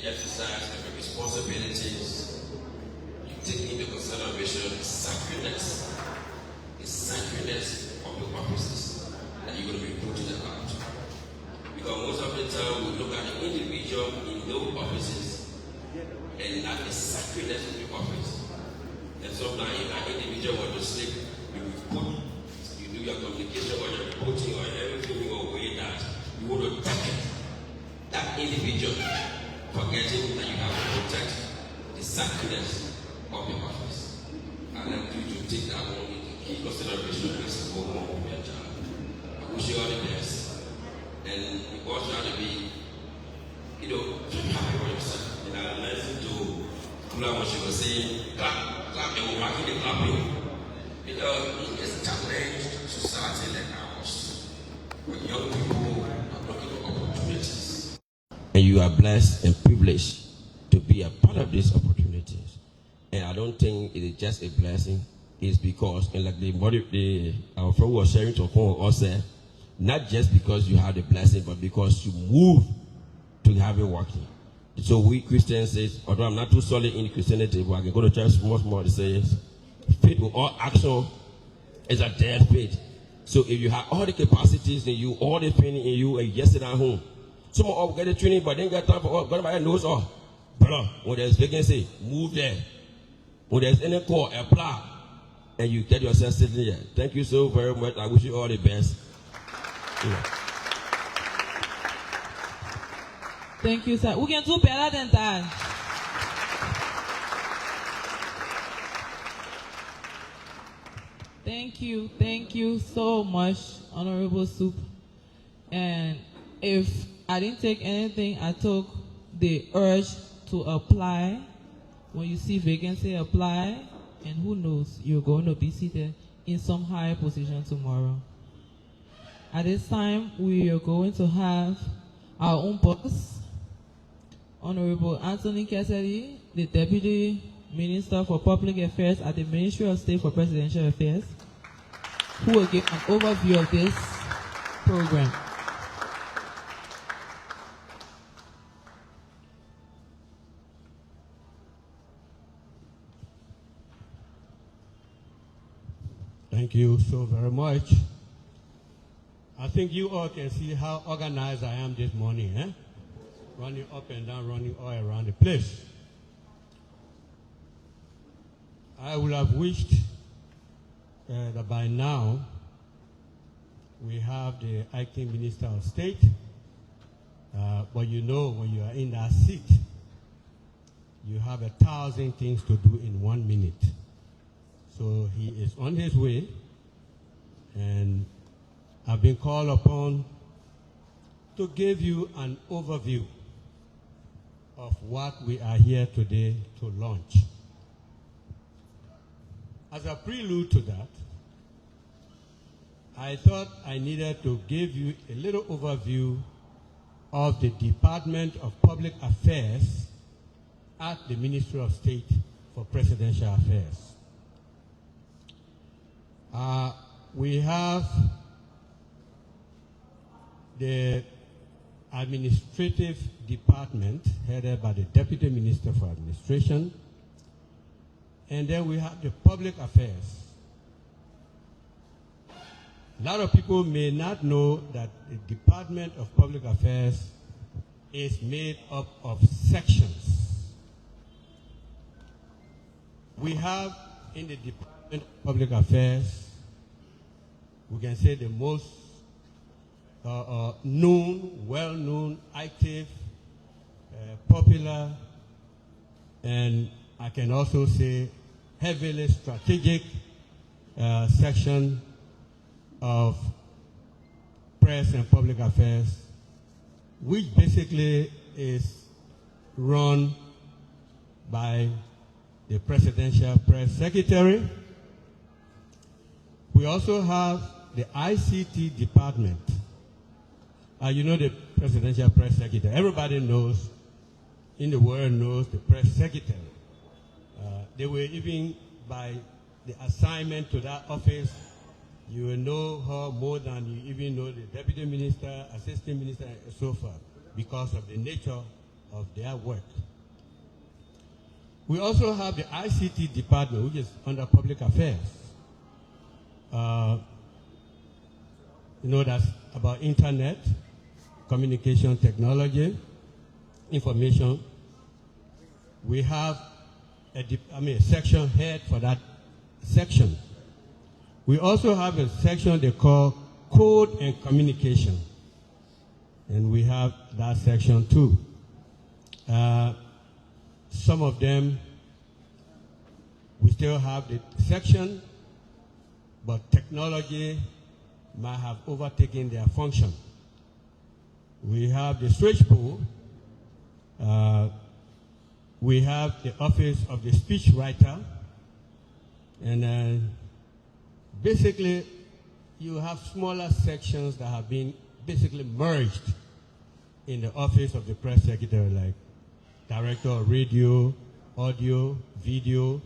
the exercise of your responsibilities, you take into consideration the sacredness of your purposes that you're going to be putting about. Because most of the time we look at the individual in those offices and not the sacredness of the office. And sometimes if an individual wants to sleep, you do your communication or your reporting or everything your way that you want to target that individual, forgetting that you have to protect the sacredness of your office. I like you to take that one into key consideration as a whole of your job. I wish you all the best. And you also have to be, happy for yourself. And I listen to what she was saying, clap, and we're marking the clapping. It's a challenge to society like ours, where young people are looking for opportunities. And you are blessed and privileged to be a part of these opportunities. And I don't think it is just a blessing. It's because, and like our friend was sharing to us, not just because you have the blessing, but because you move to have it working. So we Christians say, although I'm not too solid in Christianity, but I can go to church much more to say, faith without action is a dead faith. So if you have all the capacities in you, all the training in you, and you just sit at home, some of us get the training, but then get time for God. Everybody knows all. Brother, when there's vacancy, move there. When there's any call, apply, and you get yourself sitting here. Thank you so very much. I wish you all the best. Yeah. Thank you, sir. We can do better than that. Thank you so much, Honorable Soup. And if I didn't take anything, I took the urge to apply. When you see vacancy, apply, and who knows, you're going to be seated in some higher position tomorrow. At this time, we are going to have our own boss, Honorable Anthony Cassidy, the Deputy Minister for Public Affairs at the Ministry of State for Presidential Affairs, who will give an overview of this program. Thank you so very much. I think you all can see how organized I am this morning, running up and down, running all around the place. I would have wished that by now we have the acting Minister of State, but you know when you are in that seat, you have 1,000 things to do in 1 minute. So he is on his way, and I've been called upon to give you an overview of what we are here today to launch. As a prelude to that, I thought I needed to give you a little overview of the Department of Public Affairs at the Ministry of State for Presidential Affairs. We have the administrative department headed by the Deputy Minister for Administration, and then we have the public affairs. A lot of people may not know that the Department of Public Affairs is made up of sections. We have in the Department of Public Affairs, we can say the most known, well-known, active, popular, and I can also say heavily strategic section of press and public affairs, which basically is run by the Presidential Press Secretary. We also have the ICT department. You know the Presidential Press Secretary. Everybody knows, in the world knows the Press Secretary. They were even, by the assignment to that office, you will know her more than you even know the Deputy Minister, Assistant Minister, and so forth, because of the nature of their work. We also have the ICT department, which is under public affairs. That's about internet, communication technology, information. We have a section head for that section. We also have a section they call code and communication. And we have that section too. Some of them, we still have the section, but technology might have overtaken their function. We have the switchboard. We have the office of the speechwriter. And then basically, you have smaller sections that have been basically merged in the office of the press secretary, like director of radio, audio, video,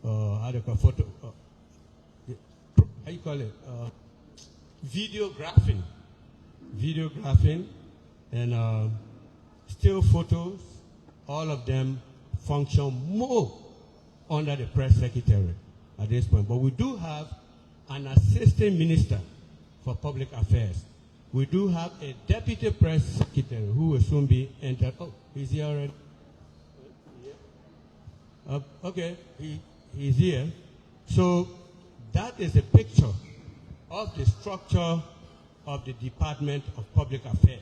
how do you call photo, how you call it? Videographing, and still photos. All of them function more under the press secretary at this point. But we do have an assistant minister for public affairs. We do have a deputy press secretary who will soon be entered. Oh, he's here already? Okay, he's here. So that is a picture of the structure of the Department of Public Affairs.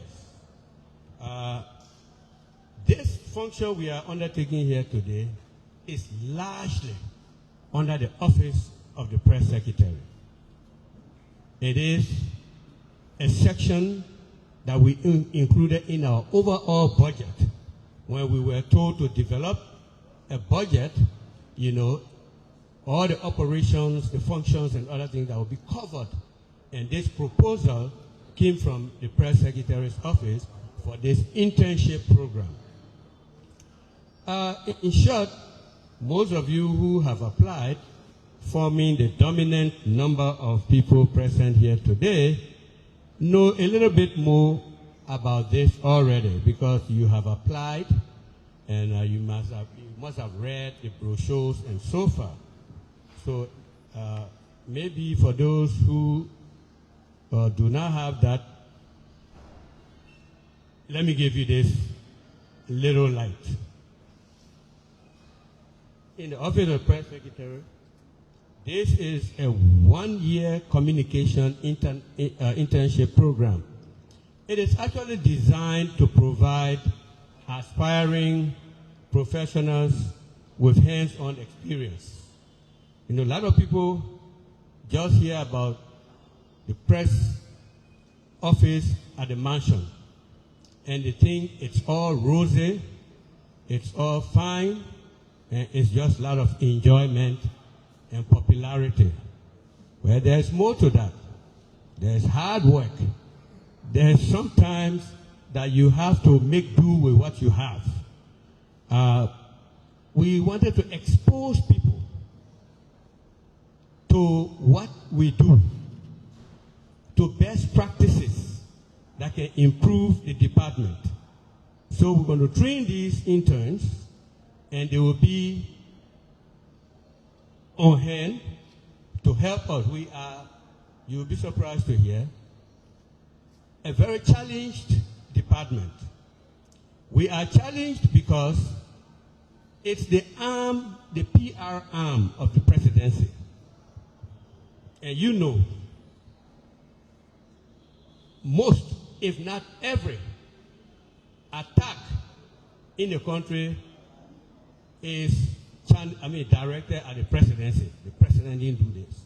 This function we are undertaking here today is largely under the office of the press secretary. It is a section that we included in our overall budget when we were told to develop a budget, all the operations, the functions, and other things that will be covered. And this proposal came from the press secretary's office for this internship program. In short, most of you who have applied, forming the dominant number of people present here today, know a little bit more about this already because you have applied and you must have read the brochures and so far. So maybe for those who do not have that, let me give you this little light. In the office of the press secretary, this is a one-year communication internship program. It is actually designed to provide aspiring professionals with hands-on experience. A lot of people just hear about the press office at the mansion, and they think it's all rosy, it's all fine, and it's just a lot of enjoyment and popularity. Well, there's more to that. There's hard work. There's sometimes that you have to make do with what you have. We wanted to expose people to what we do, to best practices that can improve the department. So we're going to train these interns, and they will be on hand to help us. You'll be surprised to hear, a very challenged department. We are challenged because it's the PR arm of the presidency. And most, if not every, attack in the country is directed at the presidency. The president didn't do this.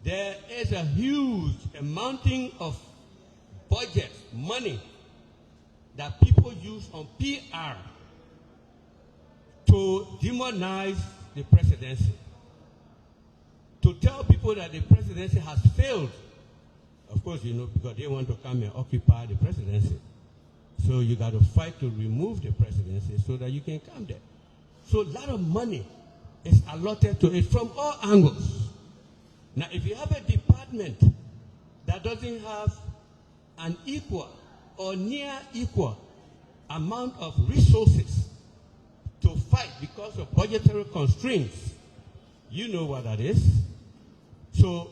There is a huge amounting of budget, money, that people use on PR to demonize the presidency, to tell people that the presidency has failed. Of course, because they want to come and occupy the presidency. So you got to fight to remove the presidency so that you can come there. So a lot of money is allotted to it from all angles. Now, if you have a department that doesn't have an equal or near equal amount of resources to fight because of budgetary constraints. You know what that is. So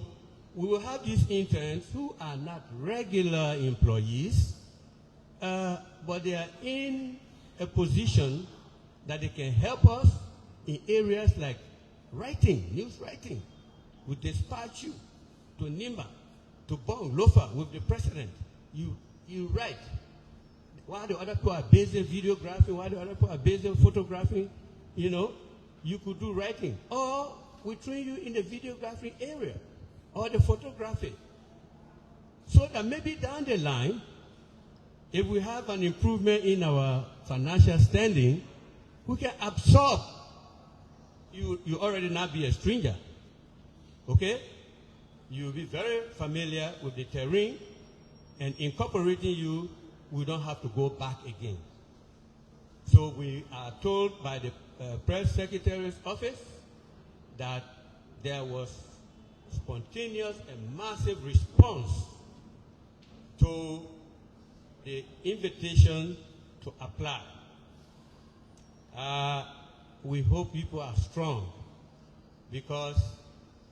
we will have these interns who are not regular employees, but they are in a position that they can help us in areas like writing, news writing. We dispatch you to Nimba, to Bong, Lofa, with the president. You write. While the other people are busy videographing, while the other people are busy photographing, you could do writing. Or we train you in the videography area or the photography. So that maybe down the line, if we have an improvement in our financial standing, we can absorb. You already not be a stranger. Okay? You'll be very familiar with the terrain, and incorporating you, we don't have to go back again. So we are told by the press secretary's office that there was spontaneous and massive response to the invitation to apply. We hope people are strong, because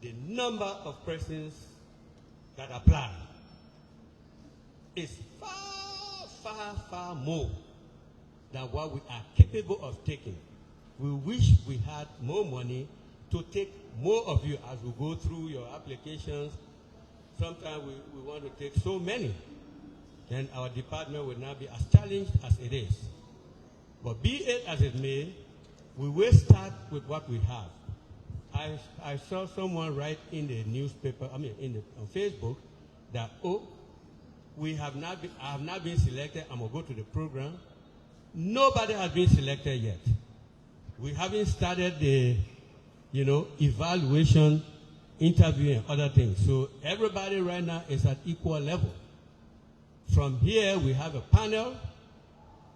the number of persons that apply is far, far, far more than what we are capable of taking. We wish we had more money to take more of you as we go through your applications. Sometimes we want to take so many, then our department will not be as challenged as it is. But be it as it may, we will start with what we have. I saw someone write in the newspaper, on Facebook, that, I have not been selected, I'm going to go to the program. Nobody has been selected yet. We haven't started the, evaluation, interview, and other things. So everybody right now is at equal level. From here, we have a panel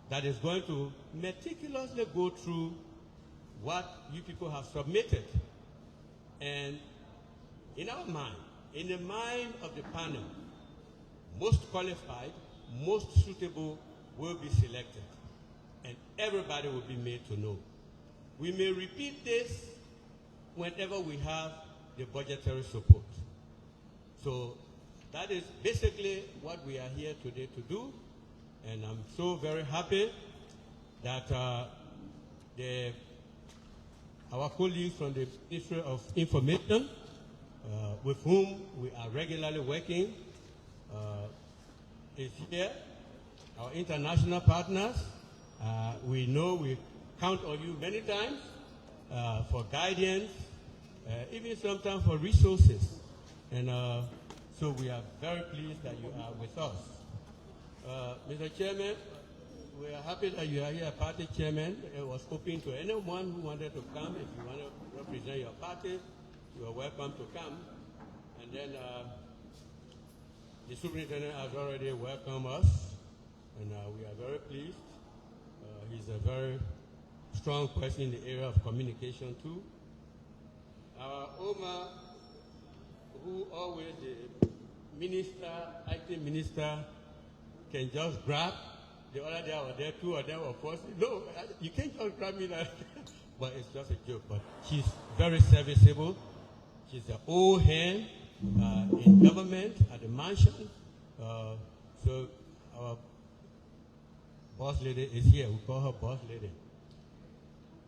that is going to meticulously go through what you people have submitted. And in our mind, in the mind of the panel, most qualified, most suitable will be selected. And everybody will be made to know. We may repeat this whenever we have the budgetary support. So that is basically what we are here today to do. And I'm so very happy that our colleagues from the Ministry of Information, with whom we are regularly working, is here. Our international partners, we know we count on you many times for guidance, even sometimes for resources. And so we are very pleased that you are with us. Mr. Chairman, we are happy that you are here, party chairman. It was open to anyone who wanted to come. If you want to represent your party, you are welcome to come. And then the superintendent has already welcomed us, and we are very pleased. He's a very strong person in the area of communication too. Our Omar, who always the minister, acting minister, can just grab. The other day I was there, two of them were forced. No, you can't just grab me like that. But it's just a joke. But she's very serviceable. She's an old hand in government at the mansion. So our boss lady is here. We call her boss lady.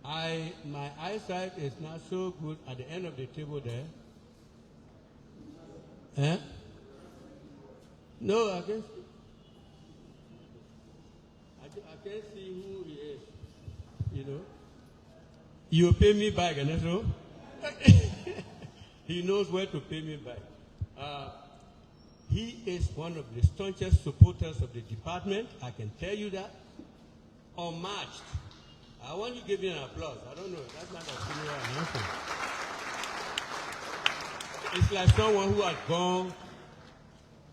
My eyesight is not so good at the end of the table there. Eh? No, I can't see. I can't see who he is. You pay me back, and that's all. He knows where to pay me back. He is one of the staunchest supporters of the department. I can tell you that. Unmatched. I want you to give me an applause. I don't know. That's not a senior announcement. It's like someone who has gone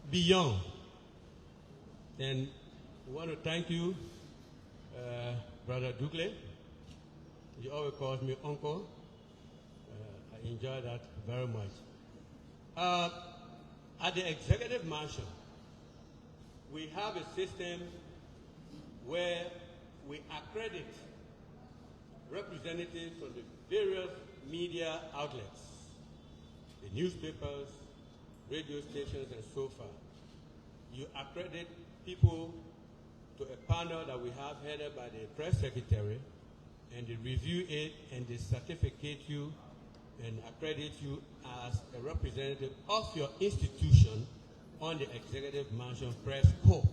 beyond. And we want to thank you, Brother Dugle. He always calls me uncle. I enjoy that very much. At the executive mansion, we have a system where we accredit representatives from the various media outlets, the newspapers, radio stations, and so forth. You accredit people to a panel that we have headed by the press secretary, and they review it and they certificate you and accredit you as a representative of your institution on the Executive Mansion Press Corps.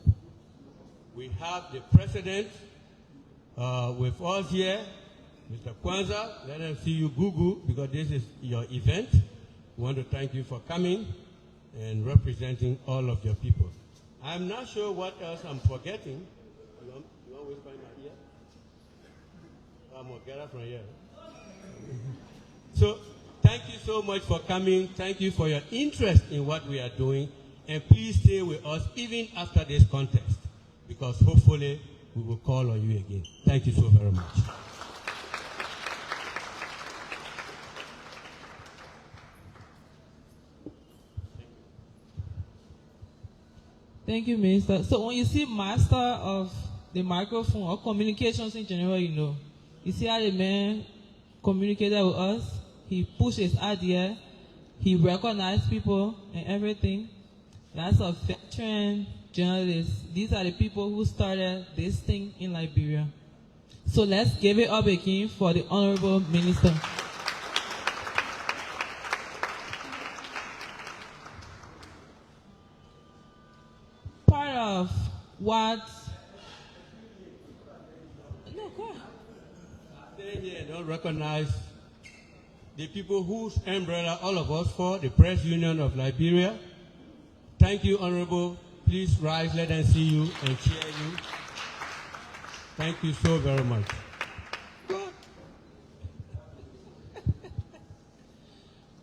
We have the president with us here, Mr. Kwanzaa. Let them see you Google, because this is your event. We want to thank you for coming and representing all of your people. I'm not sure what else I'm forgetting. You want to whisper in my ear? I'm going to get up from here. So, thank you so much for coming. Thank you for your interest in what we are doing. And please stay with us even after this contest, because hopefully we will call on you again. Thank you so very much. Thank you, Minister. So when you see master of the microphone or communications in general, you see how the man communicated with us. He pushed his idea. He recognized people and everything. That's a veteran journalist. These are the people who started this thing in Liberia. So let's give it up again for the Honorable Minister. Part of what... No, go ahead. Stay here, don't recognize the people whose umbrella all of us for, the Press Union of Liberia. Thank you, Honorable. Please rise, let them see you and cheer you. Thank you so very much.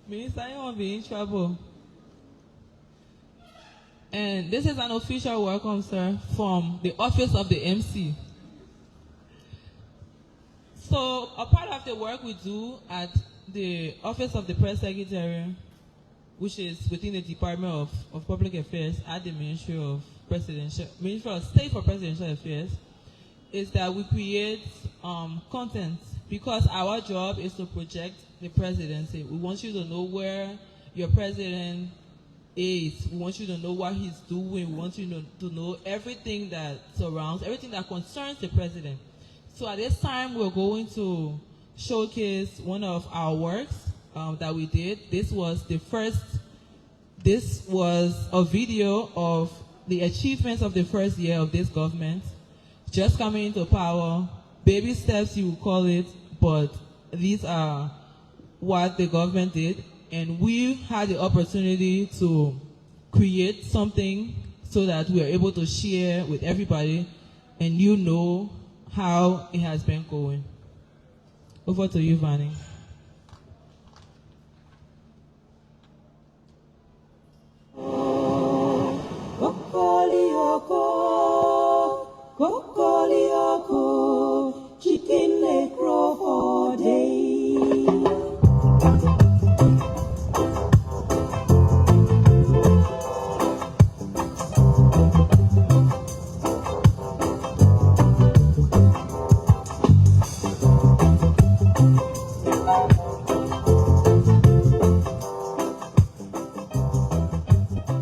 Minister, I don't want to be in trouble. And this is an official welcome, sir, from the office of the MC. So, a part of the work we do at the office of the press secretary, which is within the Department of Public Affairs at the Ministry of State for Presidential Affairs, is that we create content, because our job is to project the presidency. We want you to know where your president is. We want you to know what he's doing. We want you to know everything that surrounds, everything that concerns the president. So at this time, we're going to showcase one of our works that we did. This was a video of the achievements of the first year of this government, just coming into power. Baby steps, you would call it, but these are what the government did. And we had the opportunity to create something so that we are able to share with everybody, and you know how it has been going. Over to you, Vanny. Chicken leg crow for day.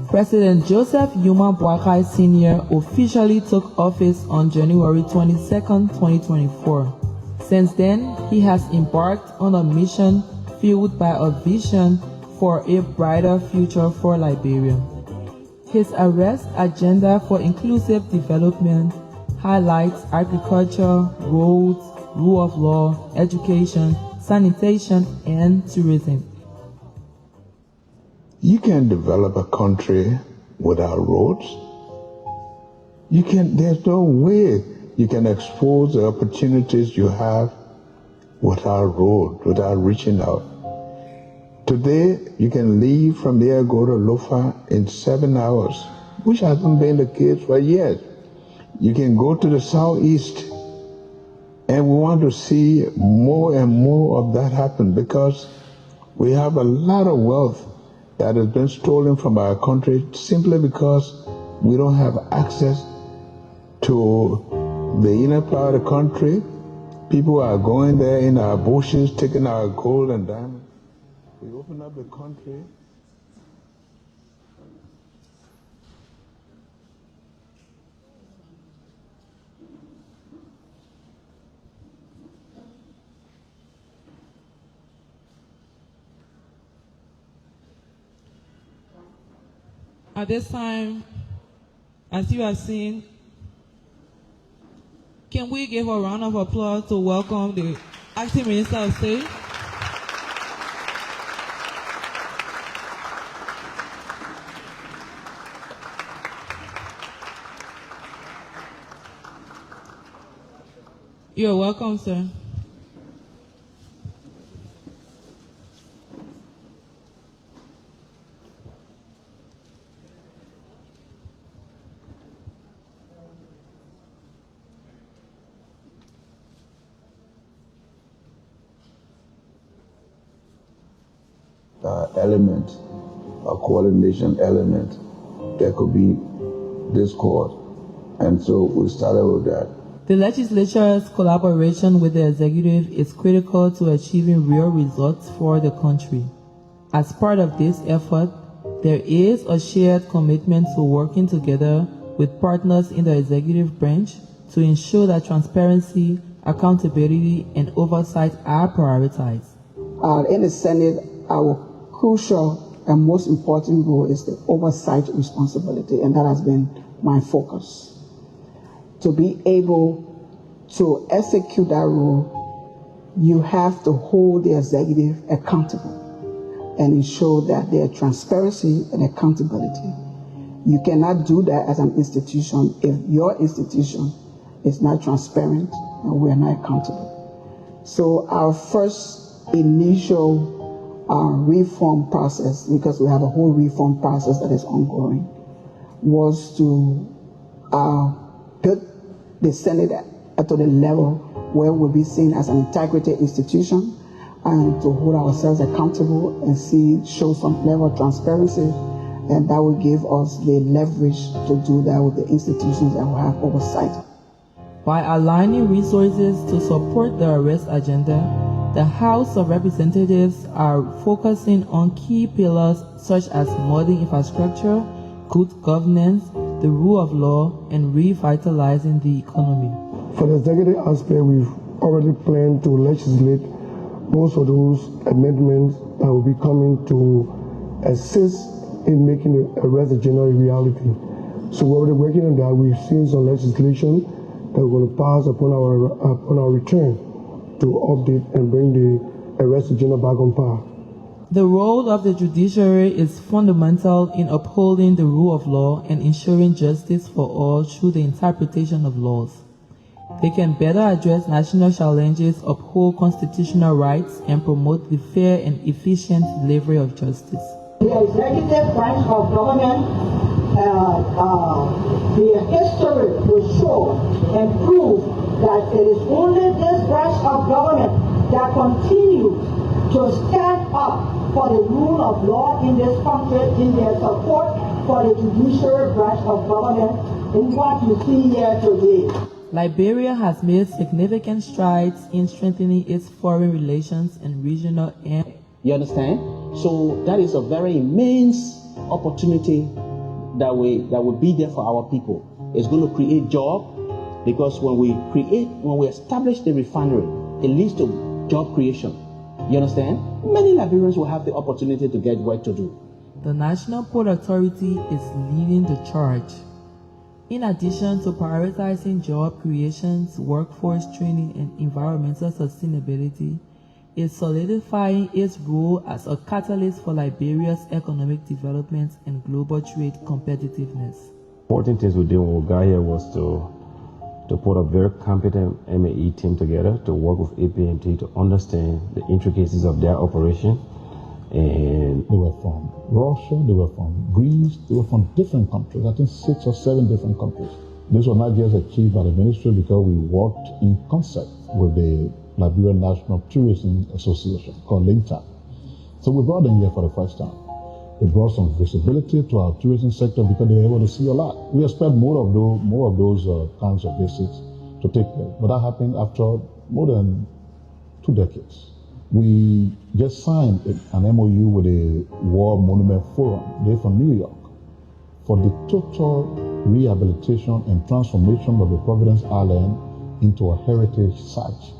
President Joseph Yuma Boakai Sr. officially took office on January 22, 2024. Since then, he has embarked on a mission fueled by a vision for a brighter future for Liberia. His arrest agenda for inclusive development highlights agriculture, roads, rule of law, education, sanitation, and tourism. You can't develop a country without roads. There's no way you can expose the opportunities you have without road, without reaching out. Today, you can leave from here, go to Lofa in 7 hours, which hasn't been the case for years. You can go to the southeast, and we want to see more and more of that happen, because we have a lot of wealth that has been stolen from our country simply because we don't have access to the inner part of the country. People are going there in our bushes, taking our gold and diamonds. We open up the country. At this time, as you have seen, can we give a round of applause to welcome the Acting Minister of State? You're welcome, sir. Element, a coordination element, there could be discord. And so we started with that. The legislature's collaboration with the executive is critical to achieving real results for the country. As part of this effort, there is a shared commitment to working together with partners in the executive branch to ensure that transparency, accountability, and oversight are prioritized. In the Senate, our crucial and most important role is the oversight responsibility, and that has been my focus. To be able to execute that role, you have to hold the executive accountable and ensure that there is transparency and accountability. You cannot do that as an institution if your institution is not transparent and we are not accountable. So our first initial reform process, because we have a whole reform process that is ongoing, was to put the Senate to the level where we'll be seen as an integrated institution and to hold ourselves accountable and show some level of transparency, and that will give us the leverage to do that with the institutions that will have oversight. By aligning resources to support the arrest agenda, the House of Representatives are focusing on key pillars such as modern infrastructure, good governance, the rule of law, and revitalizing the economy. For the executive aspect, we've already planned to legislate most of those amendments that will be coming to assist in making the arrest agenda a reality. So we're already working on that. We've seen some legislation that we're going to pass upon our return to update and bring the arrest agenda back on par. The role of the judiciary is fundamental in upholding the rule of law and ensuring justice for all through the interpretation of laws. They can better address national challenges, uphold constitutional rights, and promote the fair and efficient delivery of justice. The executive branch of government, the history will show and prove that it is only this branch of government that continues to stand up for the rule of law in this country, in their support for the judiciary branch of government, in what you see here today. Liberia has made significant strides in strengthening its foreign relations and regional and... You understand? So that is a very immense opportunity that will be there for our people. It's going to create jobs, because when we establish the refinery, it leads to job creation. You understand? Many Liberians will have the opportunity to get work to do. The National Port Authority is leading the charge. In addition to prioritizing job creations, workforce training, and environmental sustainability, is solidifying its role as a catalyst for Liberia's economic development and global trade competitiveness. Important things we did when we got here was to put a very competent MAE team together to work with APNT to understand the intricacies of their operation. And they were from Russia, they were from Greece, they were from different countries, I think 6 or 7 different countries. This was not just achieved by the ministry because we worked in concert with the Liberian National Tourism Association called LINTA. So we brought them here for the first time. It brought some visibility to our tourism sector because they were able to see a lot. We expect more of those kinds of visits to to take place. But that happened after more than 2 decades. We just signed an MOU with the War Monument Forum. They're from New York for the total rehabilitation and transformation of the Providence Island into a heritage site.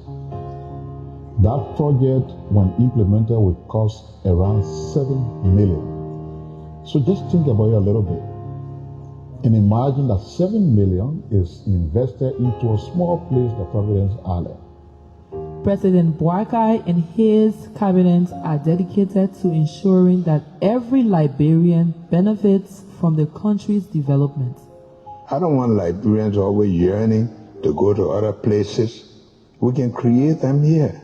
That project, when implemented, would cost around $7 million. So just think about it a little bit. And imagine that $7 million is invested into a small place, the Providence Island. President Boakai and his cabinet are dedicated to ensuring that every Liberian benefits from the country's development. I don't want Liberians always yearning to go to other places. We can create them here.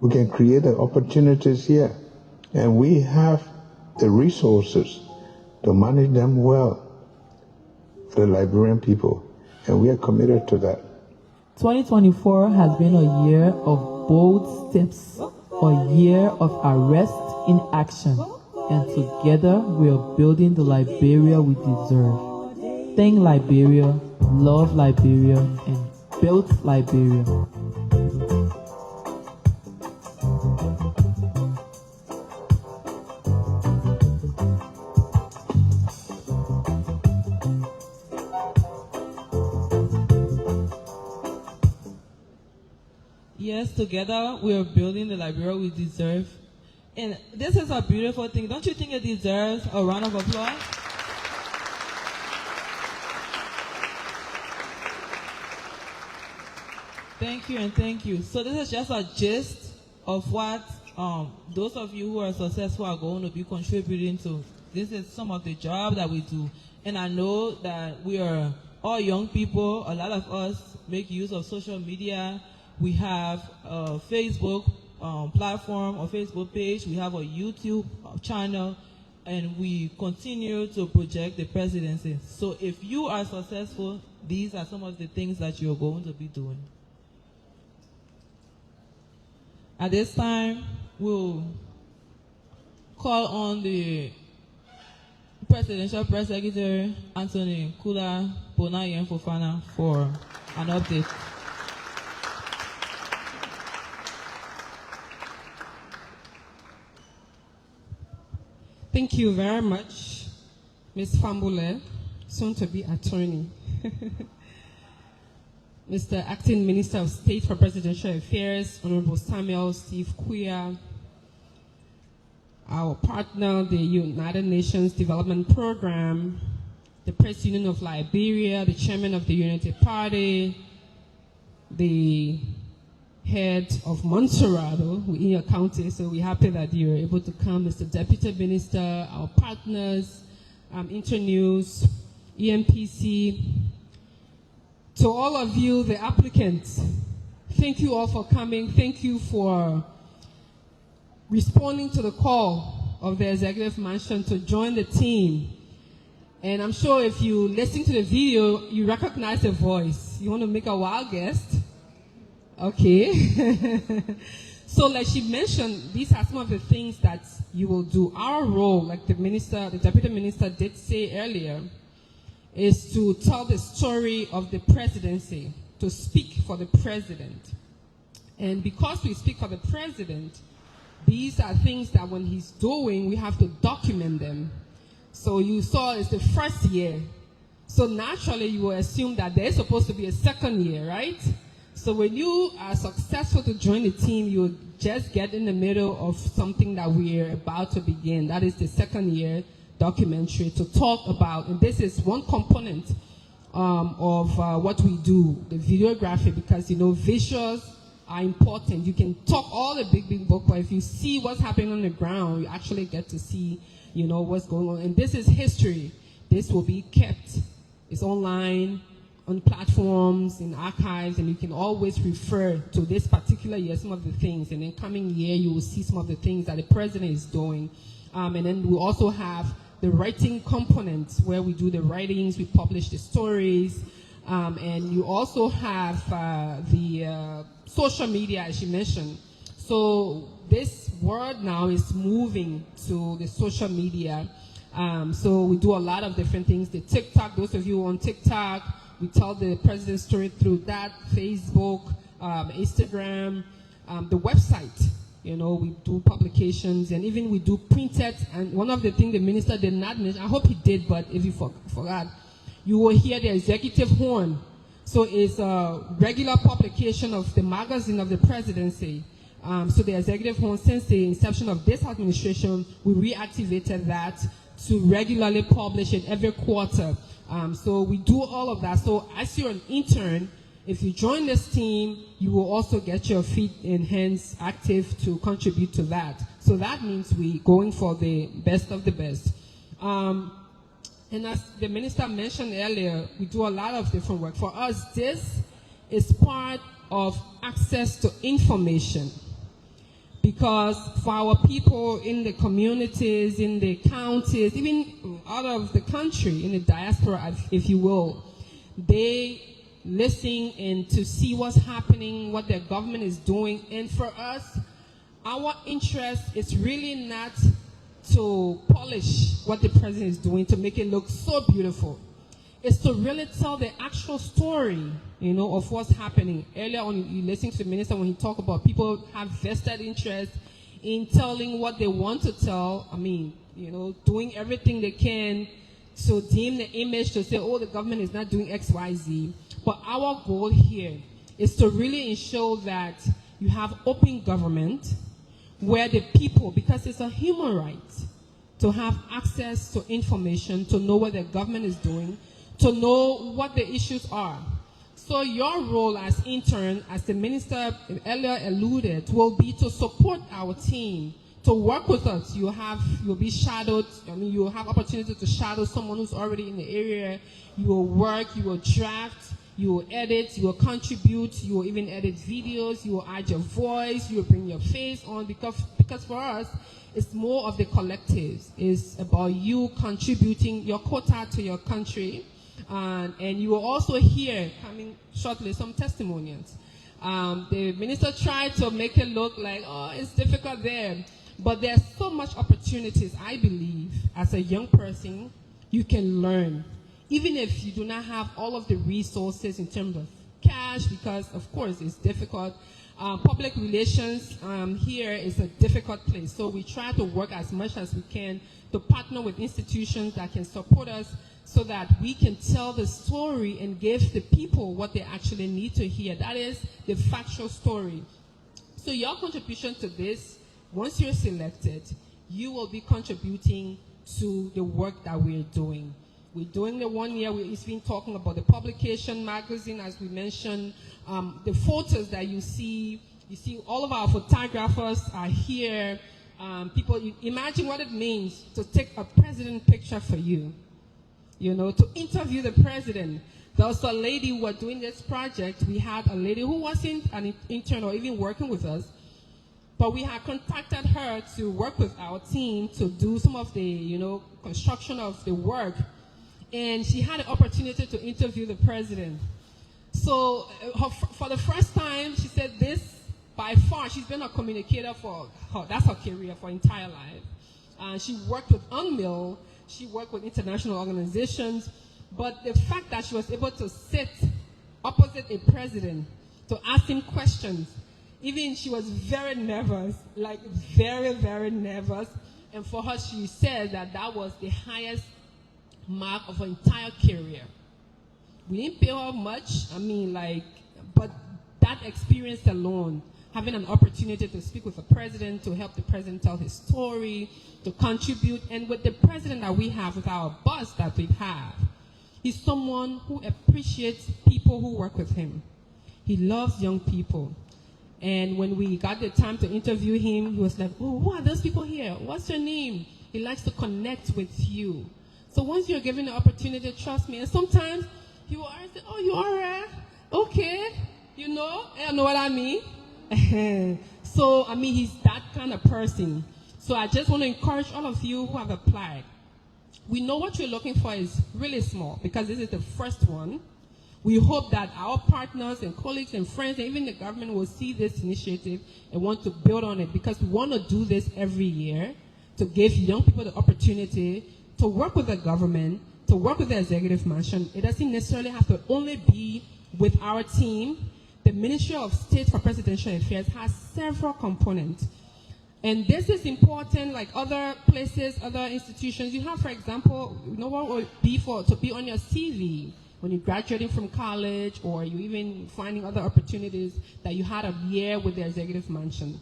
We can create the opportunities here. And we have the resources to manage them well for the Liberian people. And we are committed to that. 2024 has been a year of bold steps, a year of arrest in action. And together we are building the Liberia we deserve. Thank Liberia, love Liberia, and build Liberia. Yes, together we are building the Liberia we deserve. And this is a beautiful thing. Don't you think it deserves a round of applause? Thank you and thank you. So this is just a gist of what those of you who are successful are going to be contributing to. This is some of the job that we do. And I know that we are all young people. A lot of us make use of social media. We have a Facebook platform or Facebook page. We have a YouTube channel. And we continue to project the presidency. So if you are successful, these are some of the things that you're going to be doing. At this time, we'll call on the Presidential Press Secretary, Anthony Kula Bonayen Fofana, for an update. Thank you very much, Ms. Fambule, soon to be attorney. Mr. Acting Minister of State for Presidential Affairs, Honorable Samuel Steve Kuya, our partner, the United Nations Development Program, the Press Union of Liberia, the Chairman of the Unity Party, the head of Montserrado in your county, so we're happy that you're able to come, Mr. Deputy Minister, our partners, Internews, EMPC. To all of you, the applicants, thank you all for coming. Thank you for responding to the call of the Executive Mansion to join the team. And I'm sure if you listen to the video, you recognize the voice. You want to make a wild guess? Okay. So like she mentioned, these are some of the things that you will do. Our role, like the Deputy Minister did say earlier, is to tell the story of the presidency, to speak for the president. And because we speak for the president, these are things that when he's doing, we have to document them. So you saw it's the first year. So naturally, you will assume that there is supposed to be a second year, right? So when you are successful to join the team, you will just get in the middle of something that we're about to begin. That is the second year documentary to talk about, and this is one component of what we do, the videography, because visuals are important. You can talk all the big book, but if you see what's happening on the ground, you actually get to see what's going on. And this is history. This will be kept. It's online, on platforms, in archives, and you can always refer to this particular year, some of the things, and then coming year you will see some of the things that the president is doing. And then we also have the writing components where we do the writings, we publish the stories, and you also have the social media, as you mentioned. So this world now is moving to the social media. So we do a lot of different things. The TikTok, those of you on TikTok, We tell the president's story through that, Facebook, Instagram, the website. You know, we do publications, and even we do printed. And one of the things the minister did not mention, I hope he did, but if you forgot, you will hear the executive horn. So it's a regular publication of the magazine of the presidency. So the executive horn, since the inception of this administration, we reactivated that to regularly publish it every quarter. So we do all of that. So as you're an intern, if you join this team, you will also get your feet and hands active to contribute to that. So that means we're going for the best of the best. And as the minister mentioned earlier, we do a lot of different work. For us, this is part of access to information. Because for our people in the communities, in the counties, even out of the country, in the diaspora, if you will, they listen and to see what's happening, what their government is doing. And for us, our interest is really not to polish what the president is doing to make it look so beautiful. It's to really tell the actual story, you know, of what's happening. Earlier on, you listened to the minister when he talked about people have vested interest in telling what they want to tell. I mean, you know, doing everything they can to dim the image, to say, oh, the government is not doing X, Y, Z. But our goal here is to really ensure that you have open government where the people, because it's a human right to have access to information, to know what the government is doing, to know what the issues are. So your role as intern, as the minister earlier alluded, will be to support our team, to work with us. You'll be shadowed. I mean, you'll have opportunity to shadow someone who's already in the area. You will work, you will draft, you will edit, you will contribute, you will even edit videos, you will add your voice, you will bring your face on, because for us, it's more of the collectives. It's about you contributing your quota to your country. And you will also hear, coming shortly, some testimonials. The minister tried to make it look like, oh, it's difficult there. But there's so much opportunities, I believe, as a young person, you can learn. Even if you do not have all of the resources in terms of cash, because, of course, it's difficult. Public relations here is a difficult place. So we try to work as much as we can to partner with institutions that can support us so that we can tell the story and give the people what they actually need to hear. That is the factual story. So your contribution to this, once you're selected, you will be contributing to the work that we're doing. We're doing the 1 year, we've been talking about the publication magazine, as we mentioned. The photos that you see all of our photographers are here. People, imagine what it means to take a president picture for you. You know, to interview the president. There was a lady who was doing this project. We had a lady who wasn't an intern or even working with us, but we had contacted her to work with our team to do some of the, you know, construction of the work. And she had an opportunity to interview the president. So for the first time, she said this, by far, she's been a communicator that's her career for entire life. She worked with UNMIL, she worked with international organizations, but the fact that she was able to sit opposite a president to ask him questions, even she was very nervous, like very, very nervous. And for her, she said that was the highest mark of her entire career. We didn't pay her much, but that experience alone, having an opportunity to speak with the president, to help the president tell his story, to contribute, and with the president that we have, with our boss that we have, he's someone who appreciates people who work with him. He loves young people. And when we got the time to interview him, he was like, oh, who are those people here? What's your name? He likes to connect with you. So once you're given the opportunity, trust me, and sometimes he will ask, oh, you all right? Okay. You know what I mean? So, he's that kind of person. So I just want to encourage all of you who have applied. We know what you're looking for is really small because this is the first one. We hope that our partners and colleagues and friends and even the government will see this initiative and want to build on it, because we want to do this every year to give young people the opportunity to work with the government, to to work with the executive mansion, it doesn't necessarily have to only be with our team. The Ministry of State for Presidential Affairs has several components. And this is important, like other places, other institutions. You have, for example, what would be to be on your CV when you're graduating from college, or you even finding other opportunities that you had a year with the executive mansion.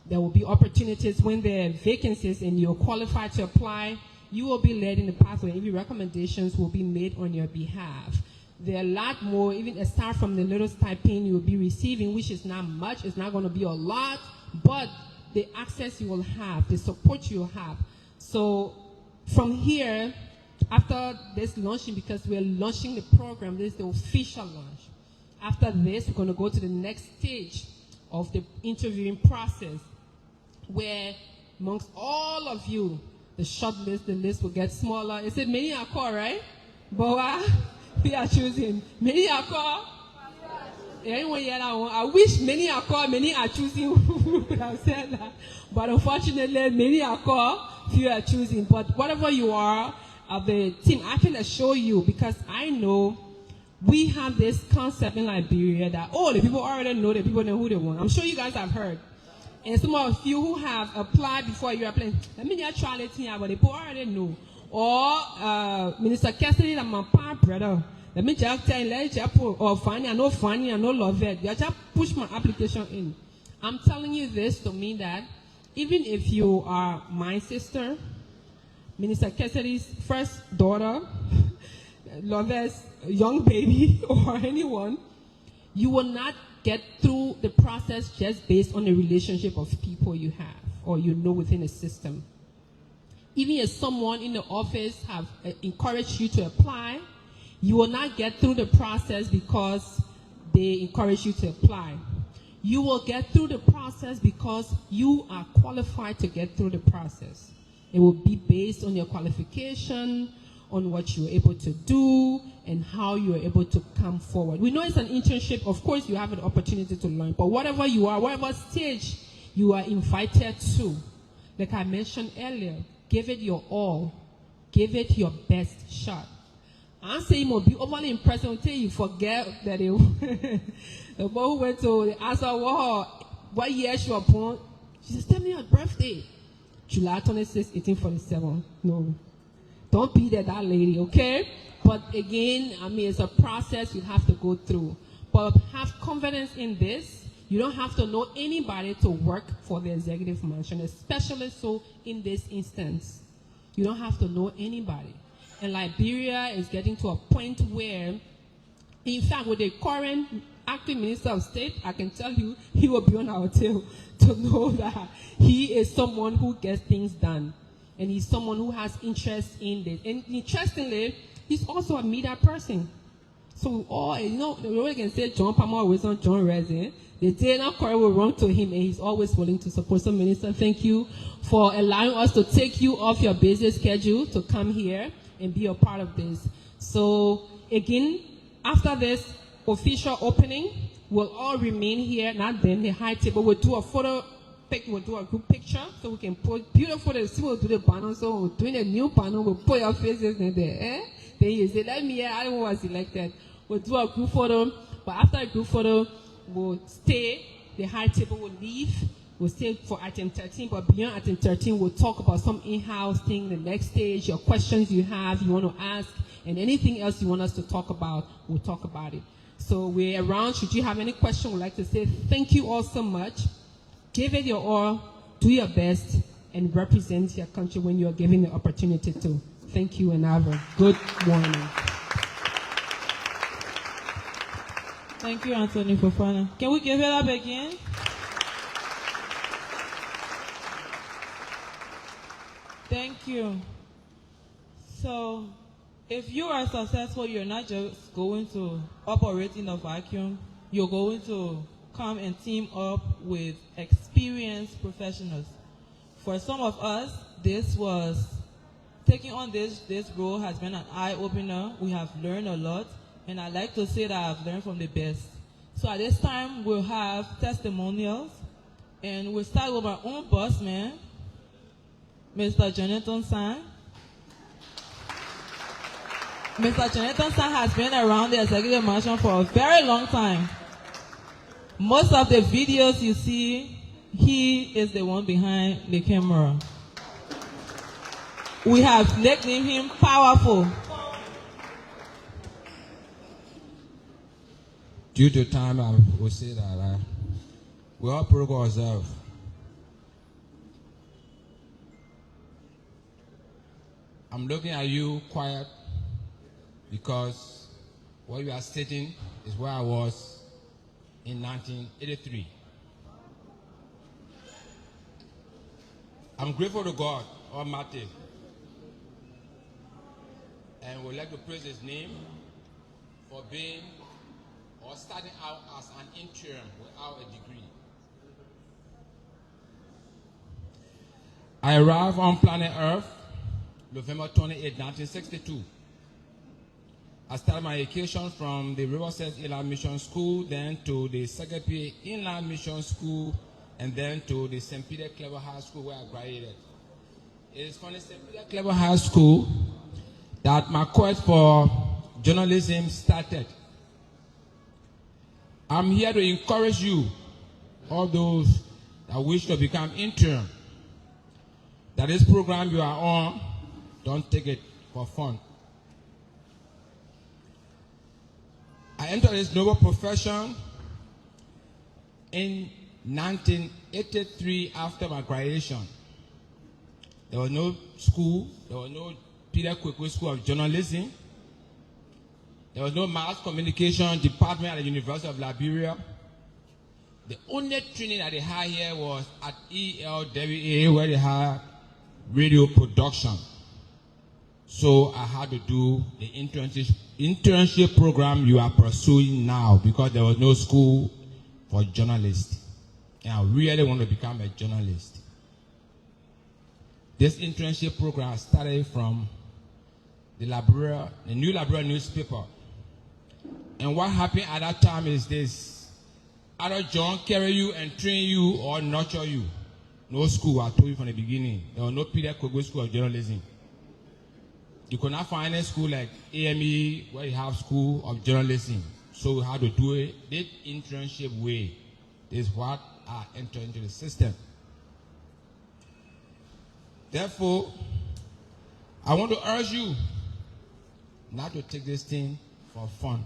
There will be opportunities when there are vacancies and you're qualified to apply. You will be led in the pathway. Every recommendations will be made on your behalf. There are a lot more, even aside from the little stipend you will be receiving, which is not much. It's not going to be a lot, but the access you will have, the support you will have. So from here, after this launching, because we're launching the program, this is the official launch. After this, we're going to go to the next stage of the interviewing process, where amongst all of you, the short list, the list will get smaller. Is it many are called, right? Boa, we are choosing. Many are called. Anyone yet? I wish many are called, many are choosing. Would have said that. But unfortunately, many are called, few are choosing. But whatever you are, the team, I can assure you, because I know we have this concept in Liberia that, the people already know, the people know who they want. I'm sure you guys have heard. And some of you who have applied before you're applying, let me just try it here, but the people already know. Or Minister Cassidy, I'm my brother. Let me just tell you, let's just put, funny, I know love it. You just push my application in. I'm telling you this to mean that even if you are my sister, Minister Cassidy's first daughter, Love's young baby, or anyone, you will not get through the process just based on the relationship of people you have or you know within the system. Even if someone in the office have encouraged you to apply, you will not get through the process because they encourage you to apply. You will get through the process because you are qualified to get through the process. It will be based on your qualification, on what you're able to do, and how you're able to come forward. We know it's an internship. Of course, you have an opportunity to learn. But whatever you are, whatever stage you are invited to, like I mentioned earlier, give it your all. Give it your best shot. I'm saying you'll be overly impressed until you forget that the boy who went to the answer, what year she was born? She said, tell me your birthday. July 26, 1847. No. Don't be that lady, okay? But again, it's a process you have to go through. But have confidence in this. You don't have to know anybody to work for the executive mansion, especially so in this instance. You don't have to know anybody. And Liberia is getting to a point where, in fact, with the current acting Minister of State, I can tell you, he will be on our tail to know that he is someone who gets things done. And he's someone who has interest in this. And interestingly, he's also a media person. So, the way can say John Palmer always on John Resin, the day now Corey will run to him, and he's always willing to support. So, Minister, thank you for allowing us to take you off your busy schedule to come here and be a part of this. So, again, after this official opening, we'll all remain here, not then, the high table. We'll do a photo. We'll do a group picture so we can put beautiful. We'll do the banner. So we're doing a new banner. We'll put your faces in there. Then you say, let me hear. I was elected. We'll do a group photo. But after a group photo, we'll stay. The high table will leave. We'll stay for item 13. But beyond item 13, we'll talk about some in-house thing, the next stage, your questions you have, you want to ask, and anything else you want us to talk about, we'll talk about it. So we're around. Should you have any question, we'd like to say thank you all so much. Give it your all, do your best, and represent your country when you are given the opportunity to. Thank you, and have a good morning. Thank you, Anthony Fofana. Can we give it up again? Thank you. So, if you are successful, you're not just going to operate in a vacuum. You're going to come and team up with experienced professionals. For some of us, taking on this role has been an eye-opener. We have learned a lot, and I like to say that I've learned from the best. So at this time, we'll have testimonials, and we'll start with our own boss man, Mr. Jonathan Sang. Mr. Jonathan San has been around the executive mansion for a very long time. Most of the videos you see, he is the one behind the camera. We have nicknamed him Powerful. Due to time, I will say that we all protocol observe. I'm looking at you quiet because what you are stating is where I was in 1983. I'm grateful to God Almighty and would like to praise His name for being or starting out as an intern without a degree. I arrived on planet Earth November 28, 1962. I started my education from the Riverside Inland Mission School, then to the Second PA Inland Mission School, and then to the St. Peter Clever High School where I graduated. It is from the St. Peter Clever High School that my quest for journalism started. I'm here to encourage you, all those that wish to become intern, that this program you are on, don't take it for fun. I entered this noble profession in 1983 after my graduation. There was no school, there was no Peter Kwekwe School of Journalism. There was no mass communication department at the University of Liberia. The only training that they had here was at ELWA, where they had radio production. So I had to do the internship program you are pursuing now because there was no school for journalists. And I really want to become a journalist. This internship program started from the New Liberia newspaper. And what happened at that time is this: either John carry you and train you or nurture you. No school, I told you from the beginning. There was no Peter Kwekwe School of Journalism. You could not find a school like AME where you have school of journalism. So we had to do it the internship way. This is what I entered into the system. Therefore, I want to urge you not to take this thing for fun.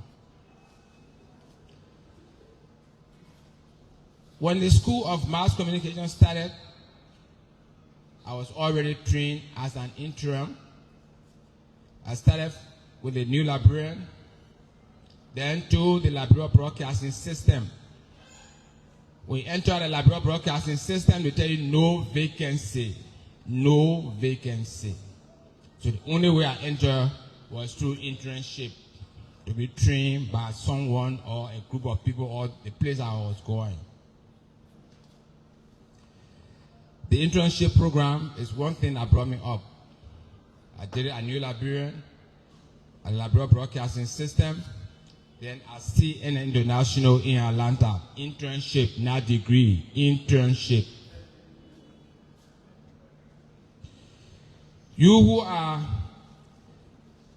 When the School of Mass Communication started, I was already trained as an interim. I started with the New Liberian, then to the Liberia Broadcasting System. When you enter the Liberia Broadcasting System, they tell you no vacancy. No vacancy. So the only way I entered was through internship, to be trained by someone or a group of people or the place I was going. The internship program is one thing that brought me up. I did it at New Liberian, at Liberia Broadcasting System, then at CNN International in Atlanta. Internship, not degree, internship. You who are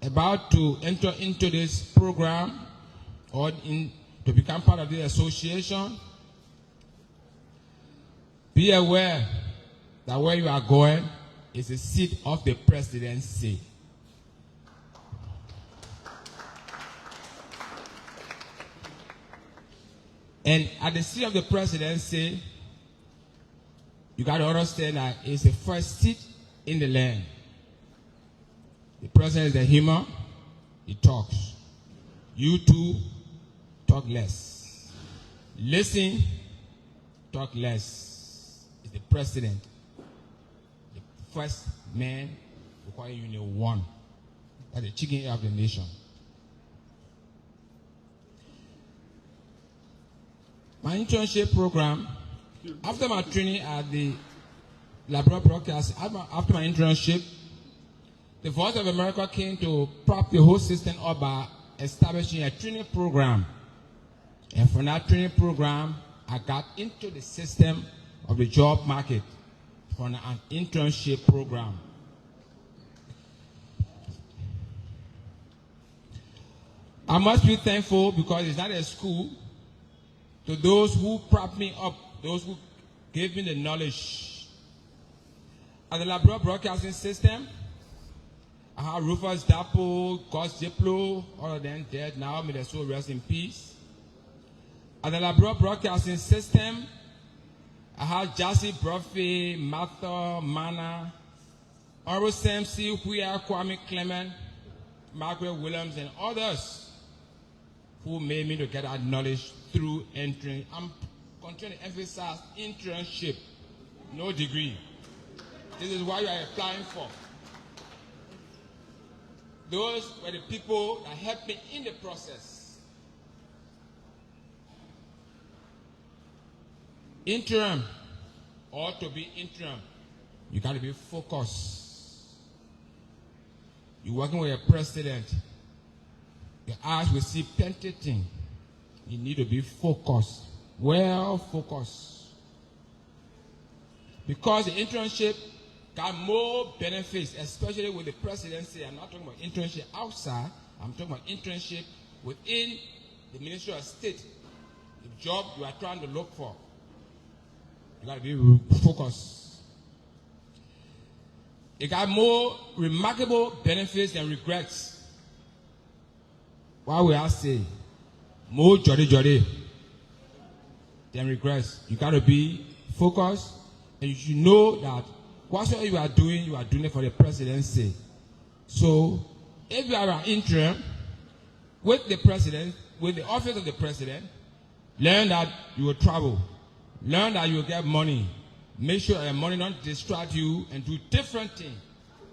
about to enter into this program or to become part of the association, be aware that where you are going is the seat of the presidency. And at the seat of the presidency, you got to understand that it's the first seat in the land. The president is the human, he talks. You too, talk less. Listen, talk less. It's the president. The first man requiring you need one. That's the chicken of the nation. My internship program, after my training at the Liberia Broadcast, after my internship, the Voice of America came to prop the whole system up by establishing a training program. And from that training program, I got into the system of the job market from an internship program. I must be thankful because it's not a school. To those who propped me up, those who gave me the knowledge. At the Liberia Broadcasting System, I have Rufus Dapo, Gus Diplo, all of them dead now, may their soul rest in peace. At the Liberia Broadcasting System, I have Jassy Brophy, Martha, Mana, Honorable Sam C. Huya, Kwame Clement, Margaret Williams, and others who made me to get that knowledge through entering. I'm continuing to emphasize internship, no degree. This is what you are applying for. Those were the people that helped me in the process. Interim, or to be interim, you got to be focused. You're working with a president. Your eyes will see plenty things. You need to be focused, well focused. Because the internship got more benefits, especially with the presidency. I'm not talking about internship outside. I'm talking about internship within the Ministry of State. The job you are trying to look for. You got to be focused. It got more remarkable benefits than regrets. Why will I say? More jolly than regrets. You got to be focused, and you should know that whatever you are doing it for the presidency. So, if you are an interim with the president, with the office of the president, learn that you will travel. Learn that you will get money. Make sure that money don't distract you and do different things.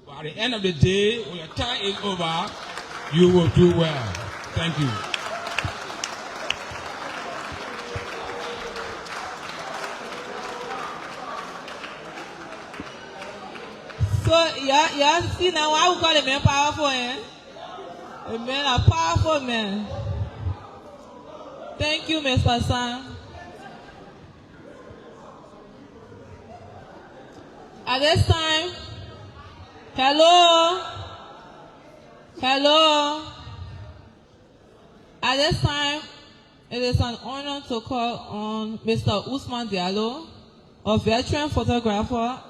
But at the end of the day, when your time is over, you will do well. Thank you. So, yeah, see now why we call the man powerful, eh? The men are powerful men. Thank you, Mr. Sam. At this time, hello. At this time, it is an honor to call on Mr. Usman Diallo, a veteran photographer.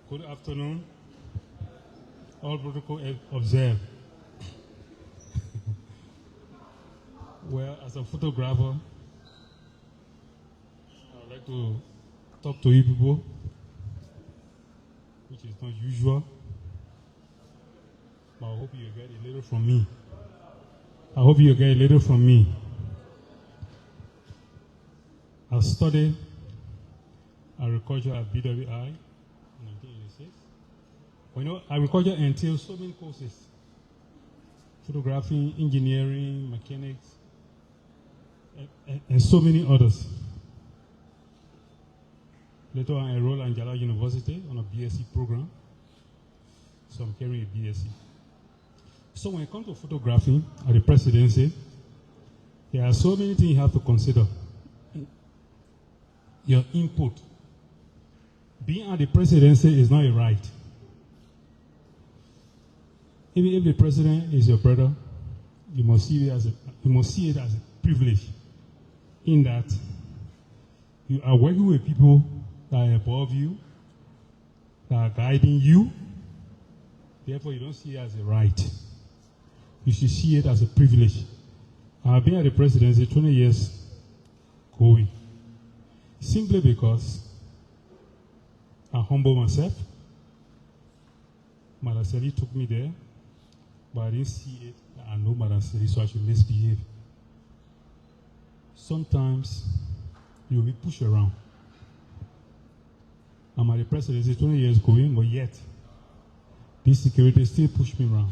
Good afternoon. All protocol observed. Well, as a photographer, I'd like to talk to you people, which is not usual, but I hope you get a little from me. I studied agriculture at BWI. You know, agriculture entails so many courses: photography, engineering, mechanics, and so many others. Later on, I enrolled at Njala University on a BSc program, so I'm carrying a BSc. So when it comes to photography at the presidency, there are so many things you have to consider. Your input. Being at the presidency is not a right. Even if the president is your brother, you must see it as a privilege. In that you are working with people that are above you, that are guiding you. Therefore, you don't see it as a right. You should see it as a privilege. I've been at the presidency 20 years going, simply because I humble myself. Madam Sally took me there, but I didn't see it. I know Madam Sally, so I should misbehave. Sometimes you'll be pushed around. I'm at the presidency 20 years going, but yet this security still push me around.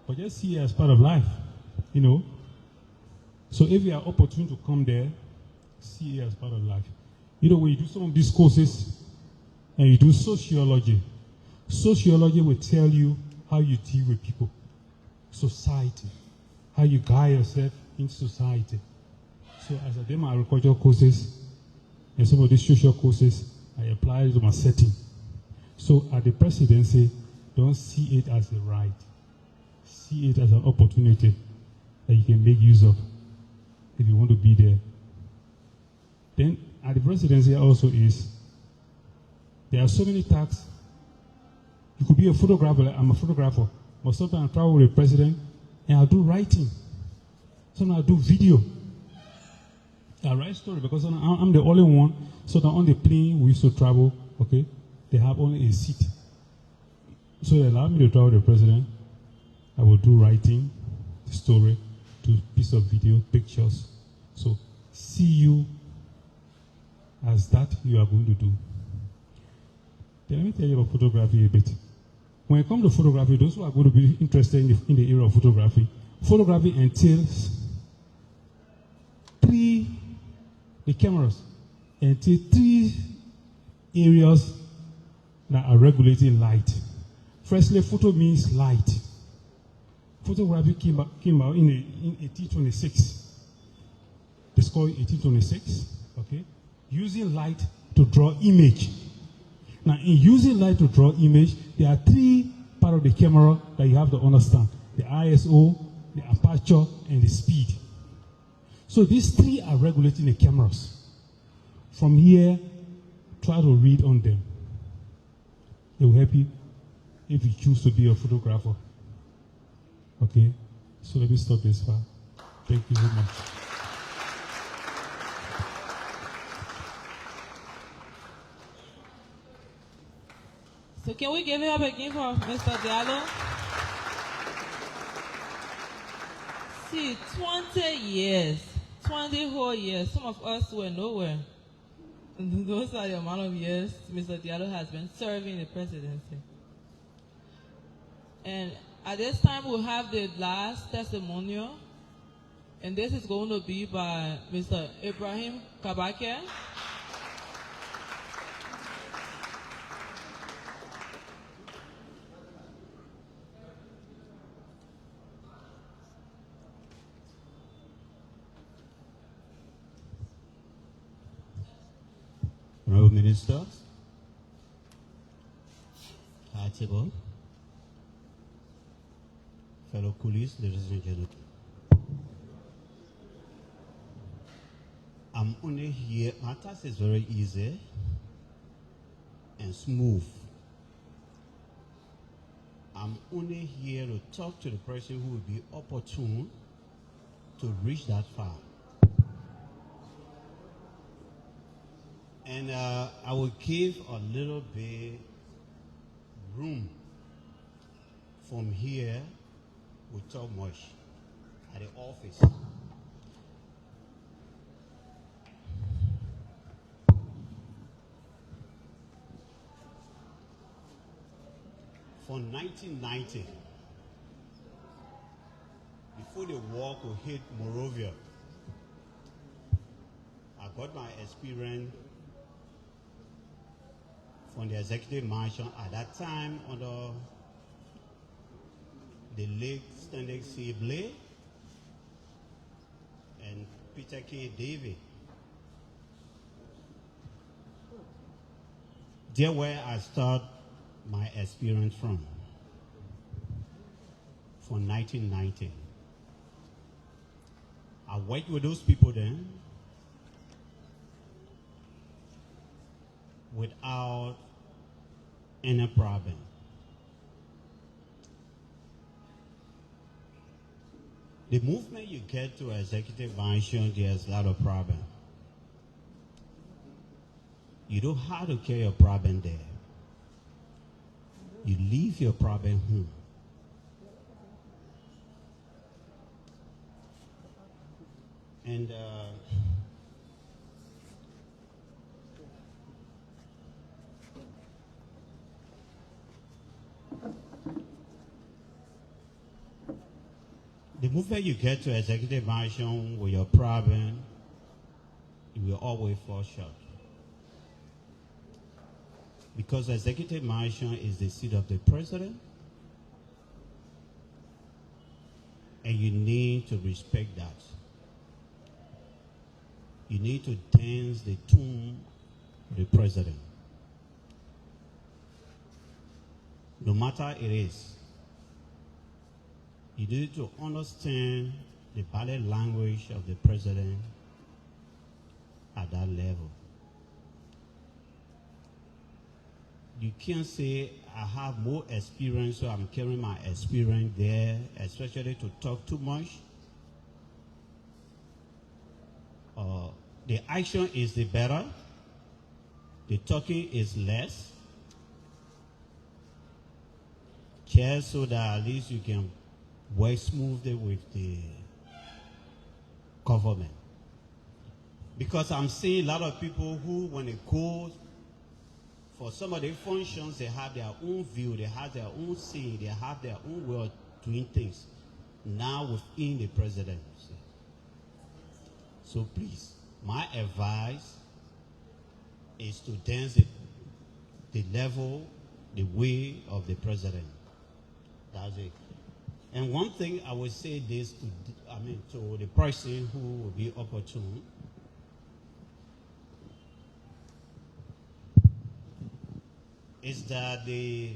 But just see it as part of life, you know. So if you are opportune to come there, see it as part of life. You know, when you do some of these courses and you do sociology will tell you how you deal with people, society, how you guide yourself in society. So as I did my agricultural courses and some of these social courses, I applied to my setting. So at the presidency, don't see it as a right. See it as an opportunity that you can make use of if you want to be there. Then at the presidency also is, there are so many tasks. You could be a photographer, like I'm a photographer, but sometimes I travel with the president and I'll do writing. Sometimes I'll do video. I write story because I'm the only one. So that on the plane we used to travel, okay, they have only a seat. So they allow me to travel with the president. I will do writing, story, do piece of video, pictures. So see you as that you are going to do. Then let me tell you about photography a bit. When it comes to photography, those who are going to be interested in the area of photography entails the cameras entail three areas that are regulating light. Firstly, photo means light. Photography came out in 1826. It's called 1826, okay? Using light to draw image. Now, in using light to draw image, there are three parts of the camera that you have to understand. The ISO, the aperture, and the speed. So these three are regulating the cameras. From here, try to read on them. It will help you if you choose to be a photographer. Okay? So let me stop this far. Thank you very much. So can we give it up again for Mr. Diallo? See, 20 years, 20 whole years, some of us were nowhere. And those are the amount of years Mr. Diallo has been serving the presidency. And at this time, we'll have the last testimonial. And this is going to be by Mr. Ibrahim Kabake. Honorable Ministers, high table, fellow coolies, ladies and gentlemen. I'm only here, my task is very easy and smooth. I'm only here to talk to the person who will be opportune to reach that far. And I will give a little bit room from here. We talk much at the office. From 1990, before the war could hit Morovia, I got my experience from the executive mansion at that time under the late Stanley C. Blay and Peter K. Davey. There where I start my experience from 1990. I worked with those people then without any problem. The movement you get to executive mansion, there's a lot of problem. You don't have to carry your problem there. You leave your problem home. And the moment you get to executive mansion with your problem, you will always fall short. Because executive mansion is the seat of the president, and you need to respect that. You need to dance the tune of the president. No matter it is, you need to understand the body language of the president at that level. You can't say, I have more experience, so I'm carrying my experience there, especially to talk too much. The action is the better, the talking is less, just so that at least you can work smoothly with the government. Because I'm seeing a lot of people who, when they go for some of the functions, they have their own view, they have their own say, they have their own way of doing things. Now within the presidency. So please, my advice is to dance the level, the way of the president. That's it. And one thing I would say this to the person who will be opportune. Is that you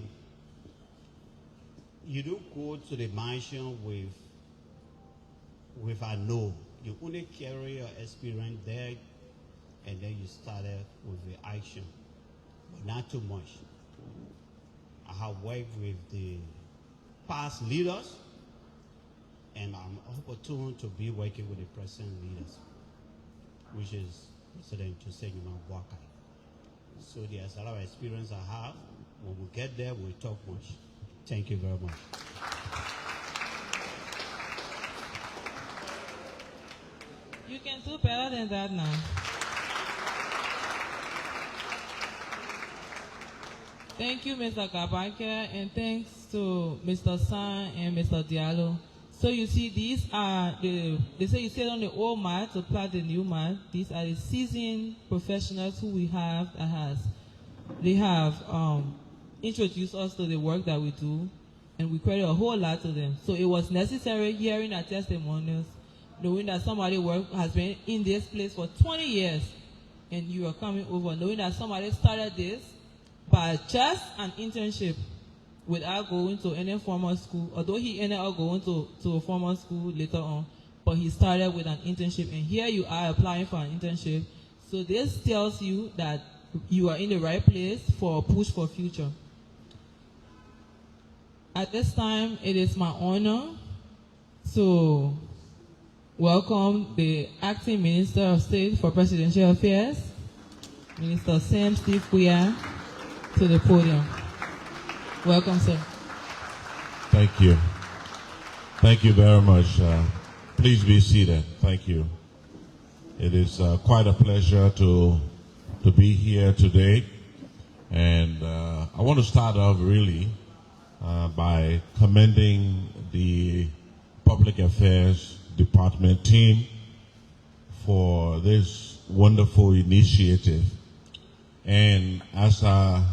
don't go to the mansion with a no. You only carry your experience there, and then you started with the action, but not too much. I have worked with the past leaders, and I'm opportune to be working with the present leaders, which is President Tusengima Bwakai. So there's a lot of experience I have. When we get there, we'll talk much. Thank you very much. You can do better than that now. Thank you, Mr. Kabake, and thanks to Mr. San and Mr. Diallo. So you see, these are they say you sit on the old mat to plant the new mat. These are the seasoned professionals who we have they have introduced us to the work that we do, and we credit a whole lot to them. So it was necessary hearing our testimonials, knowing that somebody has been in this place for 20 years, and you are coming over, knowing that somebody started this by just an internship without going to any formal school, although he ended up going to a formal school later on, but he started with an internship, and here you are applying for an internship. So this tells you that you are in the right place for a push for future. At this time, it is my honor to welcome the Acting Minister of State for Presidential Affairs, Minister Sam Steve Kuya, to the podium. Welcome, sir. Thank you. Thank you very much. Please be seated. Thank you. It is quite a pleasure to be here today. And I want to start off really by commending the Public Affairs Department team for this wonderful initiative. And as I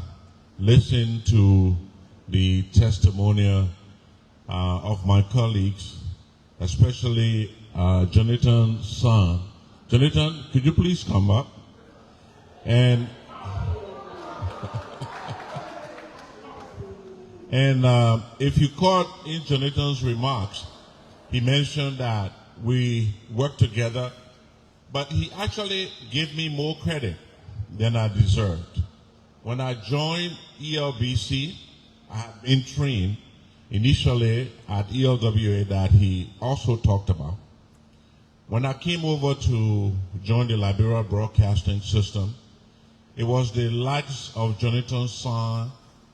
listen to the testimonial of my colleagues, especially Jonathan's son. Jonathan, could you please come up? And if you caught in Jonathan's remarks, he mentioned that we work together, but he actually gave me more credit than I deserved. When I joined ELBC, I had been trained initially at ELWA that he also talked about. When I came over to join the Liberia Broadcasting System, it was the likes of Jonathan's son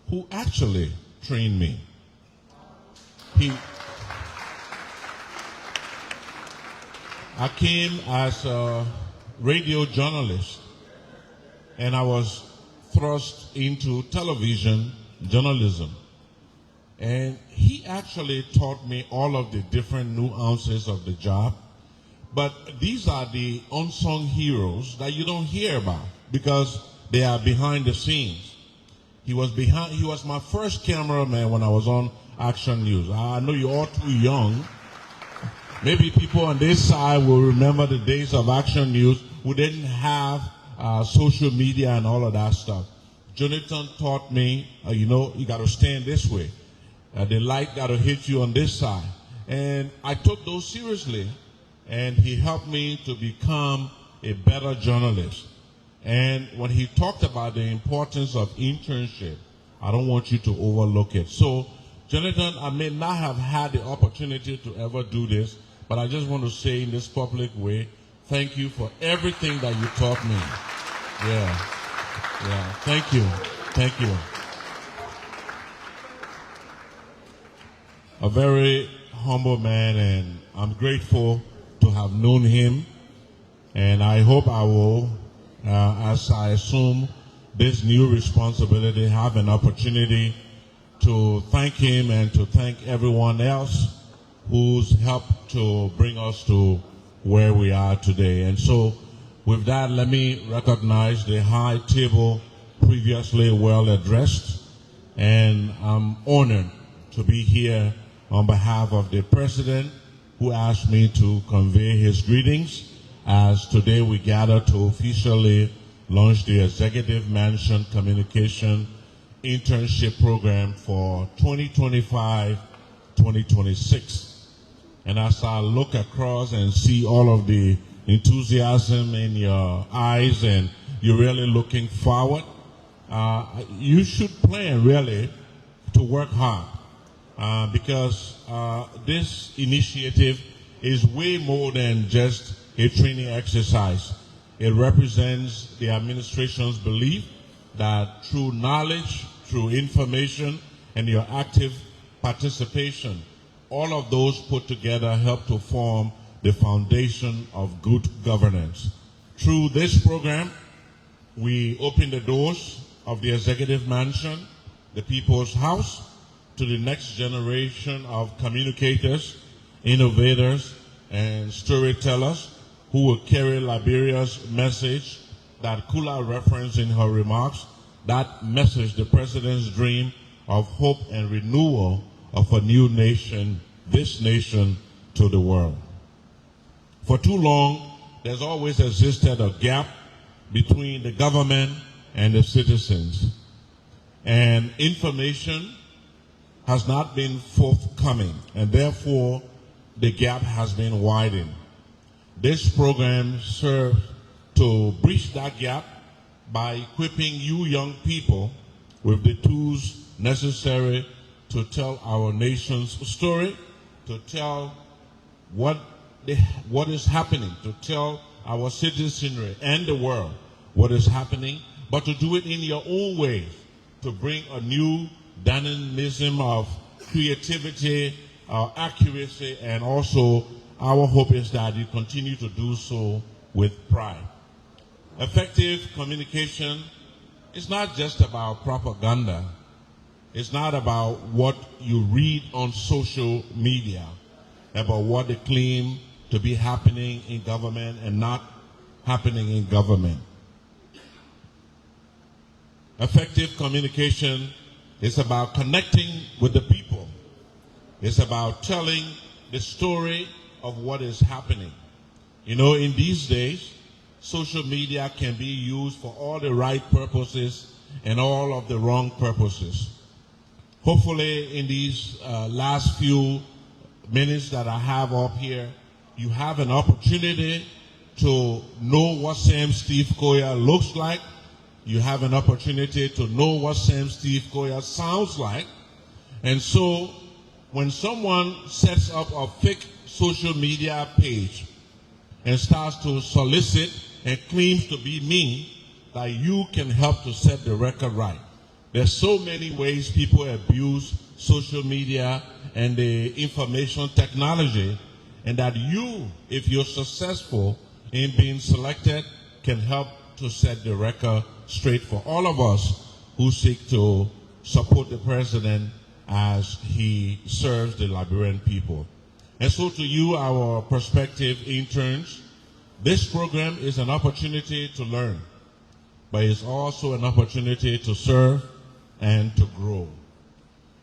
who actually trained me. I came as a radio journalist, and I was thrust into television journalism. And he actually taught me all of the different nuances of the job. But these are the unsung heroes that you don't hear about because they are behind the scenes. He was my first cameraman when I was on Action News. I know you're all too young. Maybe people on this side will remember the days of Action News who didn't have social media and all of that stuff. Jonathan taught me, you got to stand this way. The light got to hit you on this side. And I took those seriously. And he helped me to become a better journalist. And when he talked about the importance of internship, I don't want you to overlook it. So, Jonathan, I may not have had the opportunity to ever do this, but I just want to say in this public way, thank you for everything that you taught me. Yeah, thank you. Thank you. A very humble man, and I'm grateful to have known him. And I hope I will, as I assume this new responsibility, have an opportunity to thank him and to thank everyone else who's helped to bring us to where we are today. And so with that, let me recognize the high table previously well addressed. And I'm honored to be here on behalf of the President, who asked me to convey his greetings as today we gather to officially launch the Executive Mansion Communication Internship Program for 2025-2026. And as I look across and see all of the enthusiasm in your eyes and you're really looking forward, you should plan really to work hard because this initiative is way more than just a training exercise. It represents the administration's belief that through knowledge, through information, and your active participation, all of those put together help to form the foundation of good governance. Through this program, we open the doors of the Executive Mansion, the People's House, to the next generation of communicators, innovators, and storytellers who will carry Liberia's message that Kula referenced in her remarks, that message, the President's dream of hope and renewal of a new nation, this nation, to the world. For too long, there's always existed a gap between the government and the citizens. And information has not been forthcoming, and therefore the gap has been widened. This program serves to bridge that gap by equipping you young people with the tools necessary to tell our nation's story, to tell what is happening, to tell our citizenry and the world what is happening, but to do it in your own way, to bring a new dynamism of creativity, accuracy, and also our hope is that you continue to do so with pride. Effective communication is not just about propaganda. It's not about what you read on social media, about what they claim to be happening in government and not happening in government. Effective communication is about connecting with the people. It's about telling the story of what is happening. You know, in these days, social media can be used for all the right purposes and all of the wrong purposes. Hopefully, in these last few minutes that I have up here, you have an opportunity to know what Sam Steve Koya looks like. You have an opportunity to know what Sam Steve Koya sounds like. And so, when someone sets up a fake social media page and starts to solicit and claims to be me, that you can help to set the record right. There's so many ways people abuse social media and the information technology, and that you, if you're successful in being selected, can help to set the record straight for all of us who seek to support the President as he serves the Liberian people. And so to you, our prospective interns, this program is an opportunity to learn, but it's also an opportunity to serve and to grow.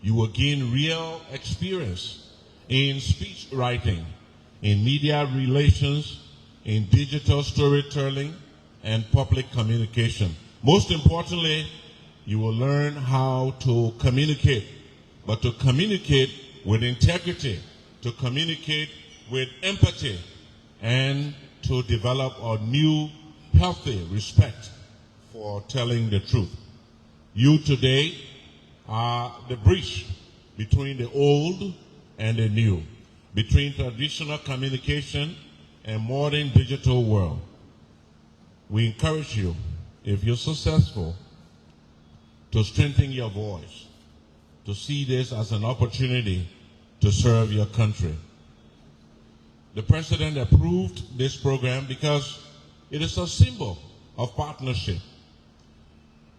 You will gain real experience in speech writing, in media relations, in digital storytelling, and public communication. Most importantly, you will learn how to communicate, but to communicate with integrity, to communicate with empathy, and to develop a new, healthy respect for telling the truth. You today are the bridge between the old and the new, between traditional communication and modern digital world. We encourage you, if you're successful, to strengthen your voice, to see this as an opportunity to serve your country. The President approved this program because it is a symbol of partnership.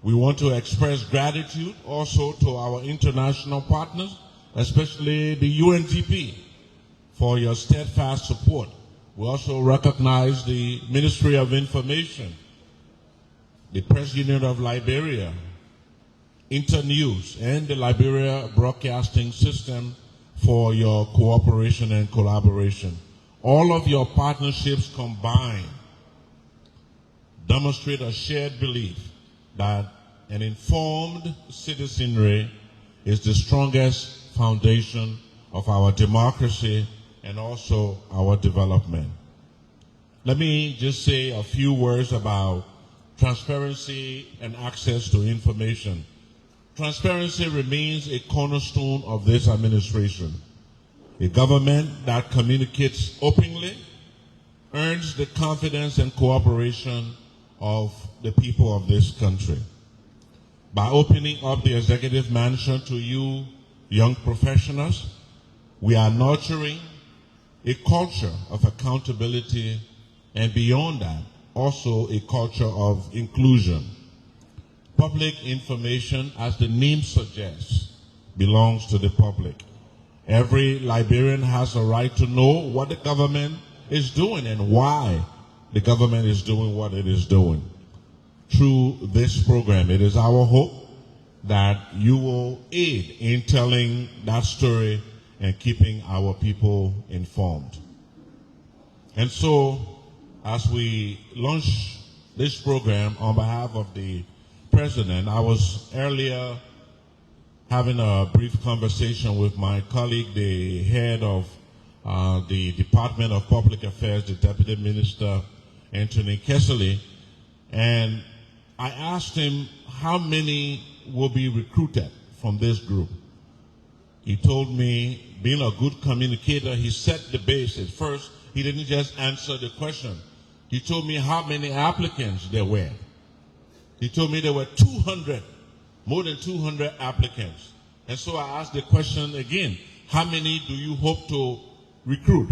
We want to express gratitude also to our international partners, especially the UNDP, for your steadfast support. We also recognize the Ministry of Information, the Press Union of Liberia, Internews, and the Liberia Broadcasting System for your cooperation and collaboration. All of your partnerships combined demonstrate a shared belief that an informed citizenry is the strongest foundation of our democracy and also our development. Let me just say a few words about transparency and access to information. Transparency remains a cornerstone of this administration. A government that communicates openly earns the confidence and cooperation of the people of this country. By opening up the executive mansion to you young professionals, we are nurturing a culture of accountability, and beyond that, also a culture of inclusion. Public information, as the name suggests, belongs to the public. Every Liberian has a right to know what the government is doing and why the government is doing what it is doing. Through this program, it is our hope that you will aid in telling that story and keeping our people informed. And so, as we launch this program on behalf of the President, I was earlier having a brief conversation with my colleague, the head of the Department of Public Affairs, the Deputy Minister, Anthony Kessley, and I asked him how many will be recruited from this group. He told me, being a good communicator, he set the basis. First, he didn't just answer the question. He told me how many applicants there were. He told me there were 200, more than 200 applicants. And so I asked the question again, how many do you hope to recruit?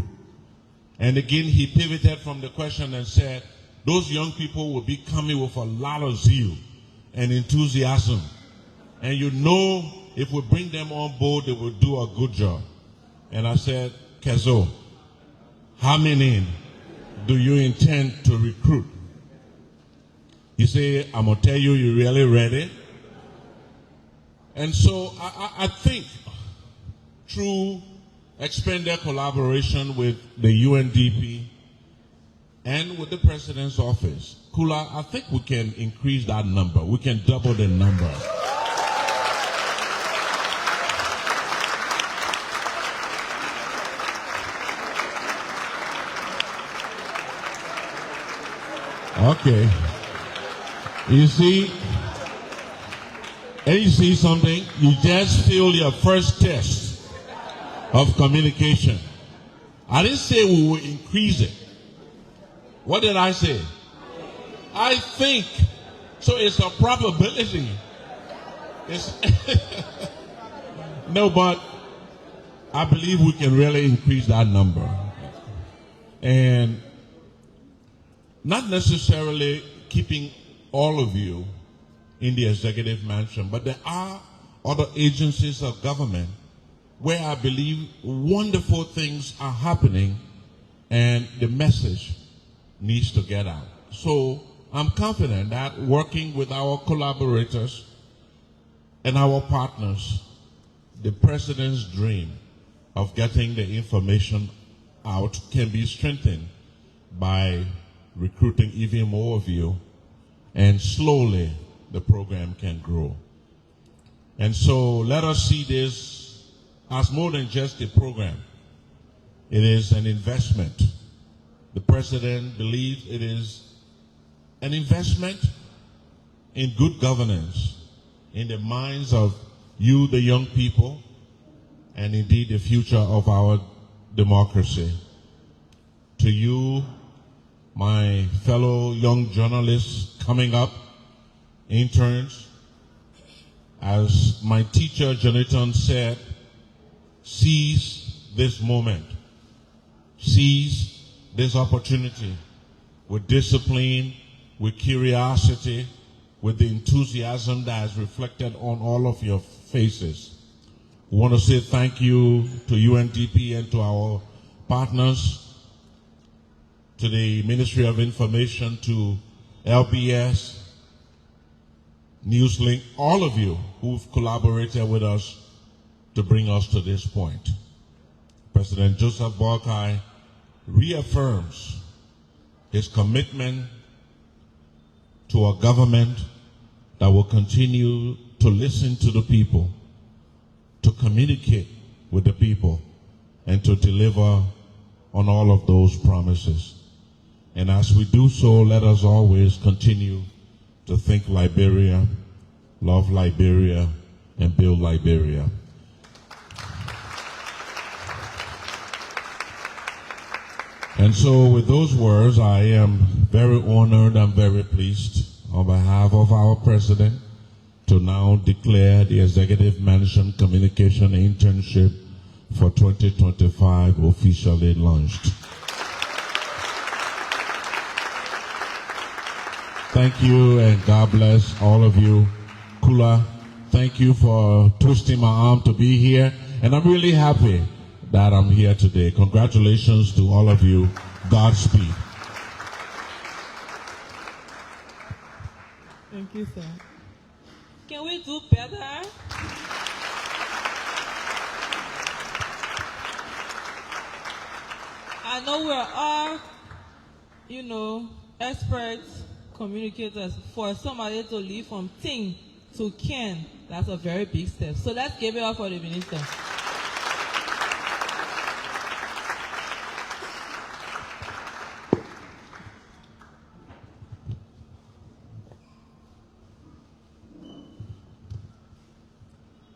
And again, he pivoted from the question and said, those young people will be coming with a lot of zeal and enthusiasm. And you know, if we bring them on board, they will do a good job. And I said, Kezo, how many do you intend to recruit? He said, I'm going to tell you, you're really ready. And so I think through expanded collaboration with the UNDP and with the President's office, Kula, I think we can increase that number. We can double the number. Okay. You see, and you see something, you just failed your first test of communication. I didn't say we will increase it. What did I say? I think. So it's a probability. It's no, but I believe we can really increase that number. And not necessarily keeping all of you in the executive mansion, but there are other agencies of government where I believe wonderful things are happening and the message needs to get out. So I'm confident that working with our collaborators, and our partners, the president's dream of getting the information out can be strengthened by recruiting even more of you, and slowly the program can grow. And so let us see this as more than just a program. It is an investment. The president believes it is an investment in good governance, in the minds of you, the young people, and indeed the future of our democracy. To you, my fellow young journalists coming up, interns, as my teacher Jonathan said, seize this moment, seize this opportunity with discipline, with curiosity, with the enthusiasm that is reflected on all of your faces. We want to say thank you to UNDP and to our partners, to the Ministry of Information, to LBS, Newslink, all of you who've collaborated with us to bring us to this point. President Joseph Boakai reaffirms his commitment to a government that will continue to listen to the people, to communicate with the people, and to deliver on all of those promises. And as we do so, let us always continue to think Liberia, love Liberia, and build Liberia. And so with those words, I am very honored and very pleased on behalf of our president to now declare the Executive Management Communication Internship for 2025 officially launched. Thank you, and God bless all of you. Kula, thank you for twisting my arm to be here, and I'm really happy that I'm here today. Congratulations to all of you. Godspeed. Thank you, sir. Can we do better? I know we're all, experts, communicators. For somebody to leave from thing to can, that's a very big step. So let's give it up for the minister.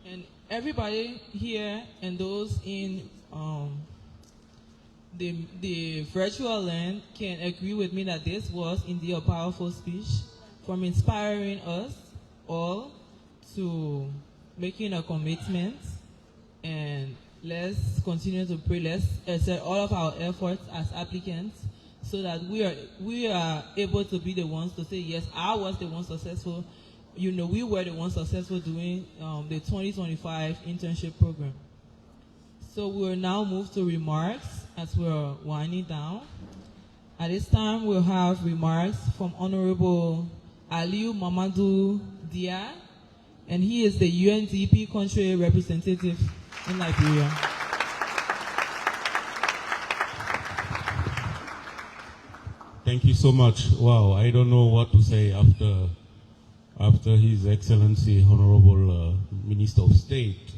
And everybody here and those in the virtual land can agree with me that this was indeed a powerful speech, from inspiring us all to making a commitment, and let's continue to pray. Let's exert all of our efforts as applicants so that we are able to be the ones to say, yes, I was the one successful. We were the ones successful doing the 2025 internship program. So we'll now move to remarks as we're winding down. At this time, we'll have remarks from Honorable Aliu Mamadou Dia, and he is the UNDP country representative in Liberia. Thank you so much. Wow, I don't know what to say after His Excellency Honorable Minister of State.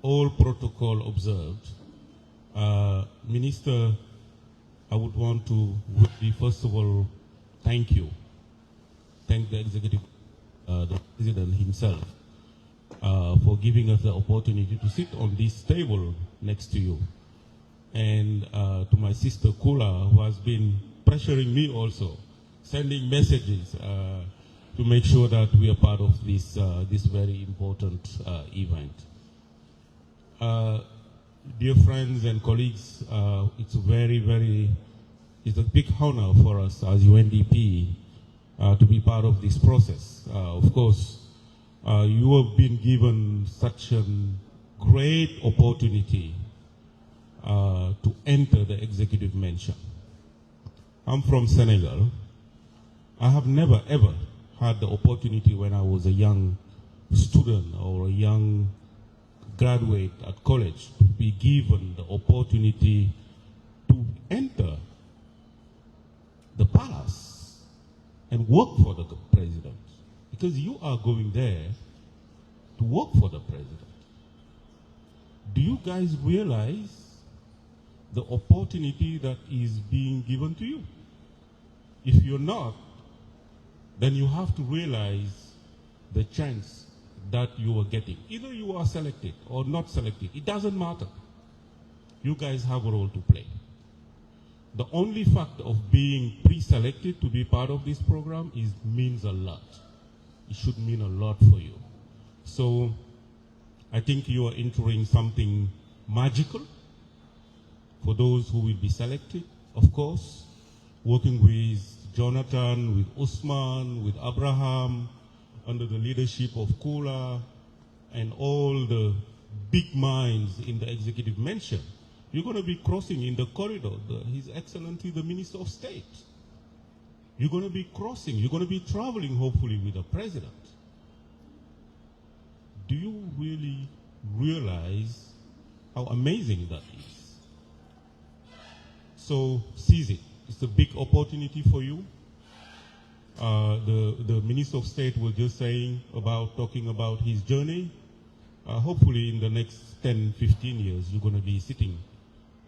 All protocol observed. Minister, I would want to really, first of all, thank you. Thank the executive, the president himself, for giving us the opportunity to sit on this table next to you. And to my sister Kula, who has been pressuring me also, sending messages to make sure that we are part of this, this very important event. Dear friends and colleagues, it's a big honor for us as UNDP to be part of this process. Of course, you have been given such a great opportunity to enter the executive mansion. I'm from Senegal. I have never ever had the opportunity when I was a young student or a young graduate at college to be given the opportunity to enter the palace and work for the president. Because you are going there to work for the president. Do you guys realize the opportunity that is being given to you? If you're not, then you have to realize the chance that you are getting. Either you are selected or not selected, it doesn't matter. You guys have a role to play. The only fact of being pre-selected to be part of this program means a lot. It should mean a lot for you. So I think you are entering something magical for those who will be selected, of course, working with Jonathan, with Usman, with Abraham, under the leadership of Kula and all the big minds in the executive mansion. You're going to be crossing in the corridor, His Excellency, the Minister of State. You're going to be crossing, you're going to be traveling, hopefully, with the president. Do you really realize how amazing that is? So seize it. It's a big opportunity for you. The Minister of State was just talking about his journey. Hopefully in the next 10, 15 years, you're going to be sitting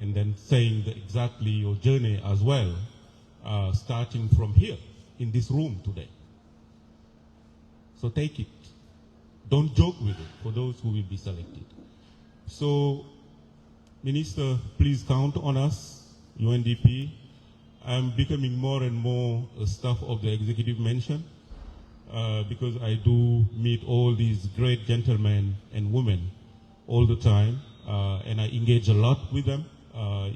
and then saying exactly your journey as well, starting from here, in this room today. So take it. Don't joke with it for those who will be selected. So, Minister, please count on us, UNDP. I'm becoming more and more a staff of the executive mansion because I do meet all these great gentlemen and women all the time, and I engage a lot with them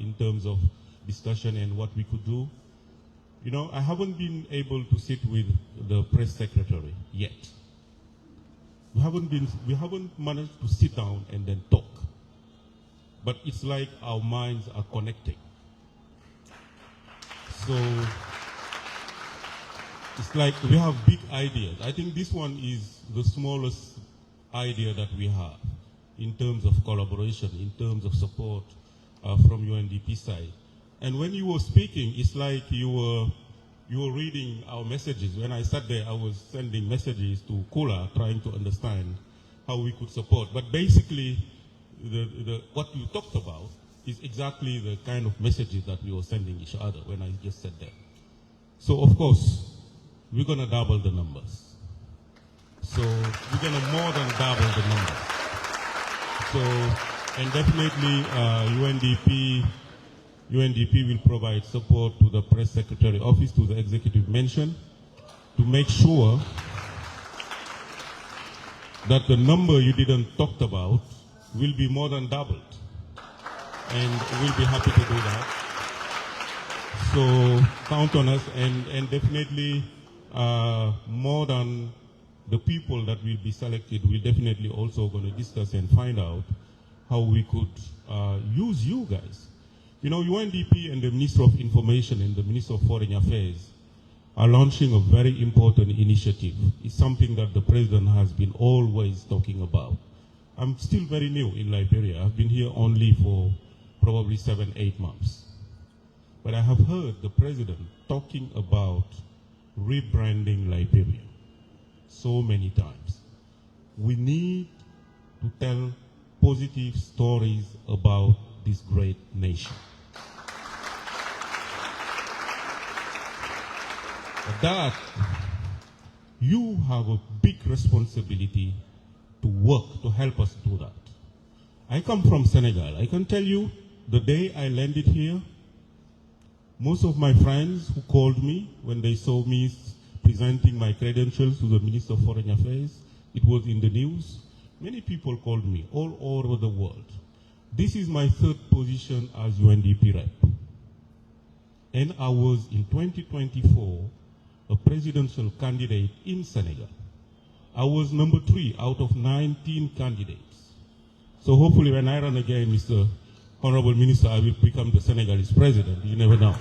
in terms of discussion and what we could do. You know, I haven't been able to sit with the press secretary yet. We haven't managed to sit down and then talk. But it's like our minds are connecting. So it's like we have big ideas. I think this one is the smallest idea that we have in terms of collaboration, in terms of support from UNDP side. And when you were speaking, it's like you were reading our messages. When I sat there, I was sending messages to Kula, trying to understand how we could support. But basically, what you talked about is exactly the kind of messages that we were sending each other when I just said that. So, of course, we're going to double the numbers. So, we're going to more than double the numbers. So, and definitely, UNDP will provide support to the press secretary office, to the executive mansion, to make sure that the number you didn't talk about will be more than doubled. And we'll be happy to do that. So count on us, and definitely more than the people that will be selected, we're definitely also going to discuss and find out how we could use you guys. You know, UNDP and the Minister of Information and the Minister of Foreign Affairs are launching a very important initiative. It's something that the President has been always talking about. I'm still very new in Liberia. I've been here only for probably 7-8 months. But I have heard the President talking about rebranding Liberia so many times. We need to tell positive stories about this great nation. That you have a big responsibility to work to help us do that. I come from Senegal. I can tell you, the day I landed here, most of my friends who called me when they saw me presenting my credentials to the Minister of Foreign Affairs, it was in the news. Many people called me all over the world. This is my third position as UNDP rep. And I was in 2024 a presidential candidate in Senegal. I was number 3 out of 19 candidates. So hopefully when I run again, Mr. Honorable Minister, I will become the Senegalese president. You never know.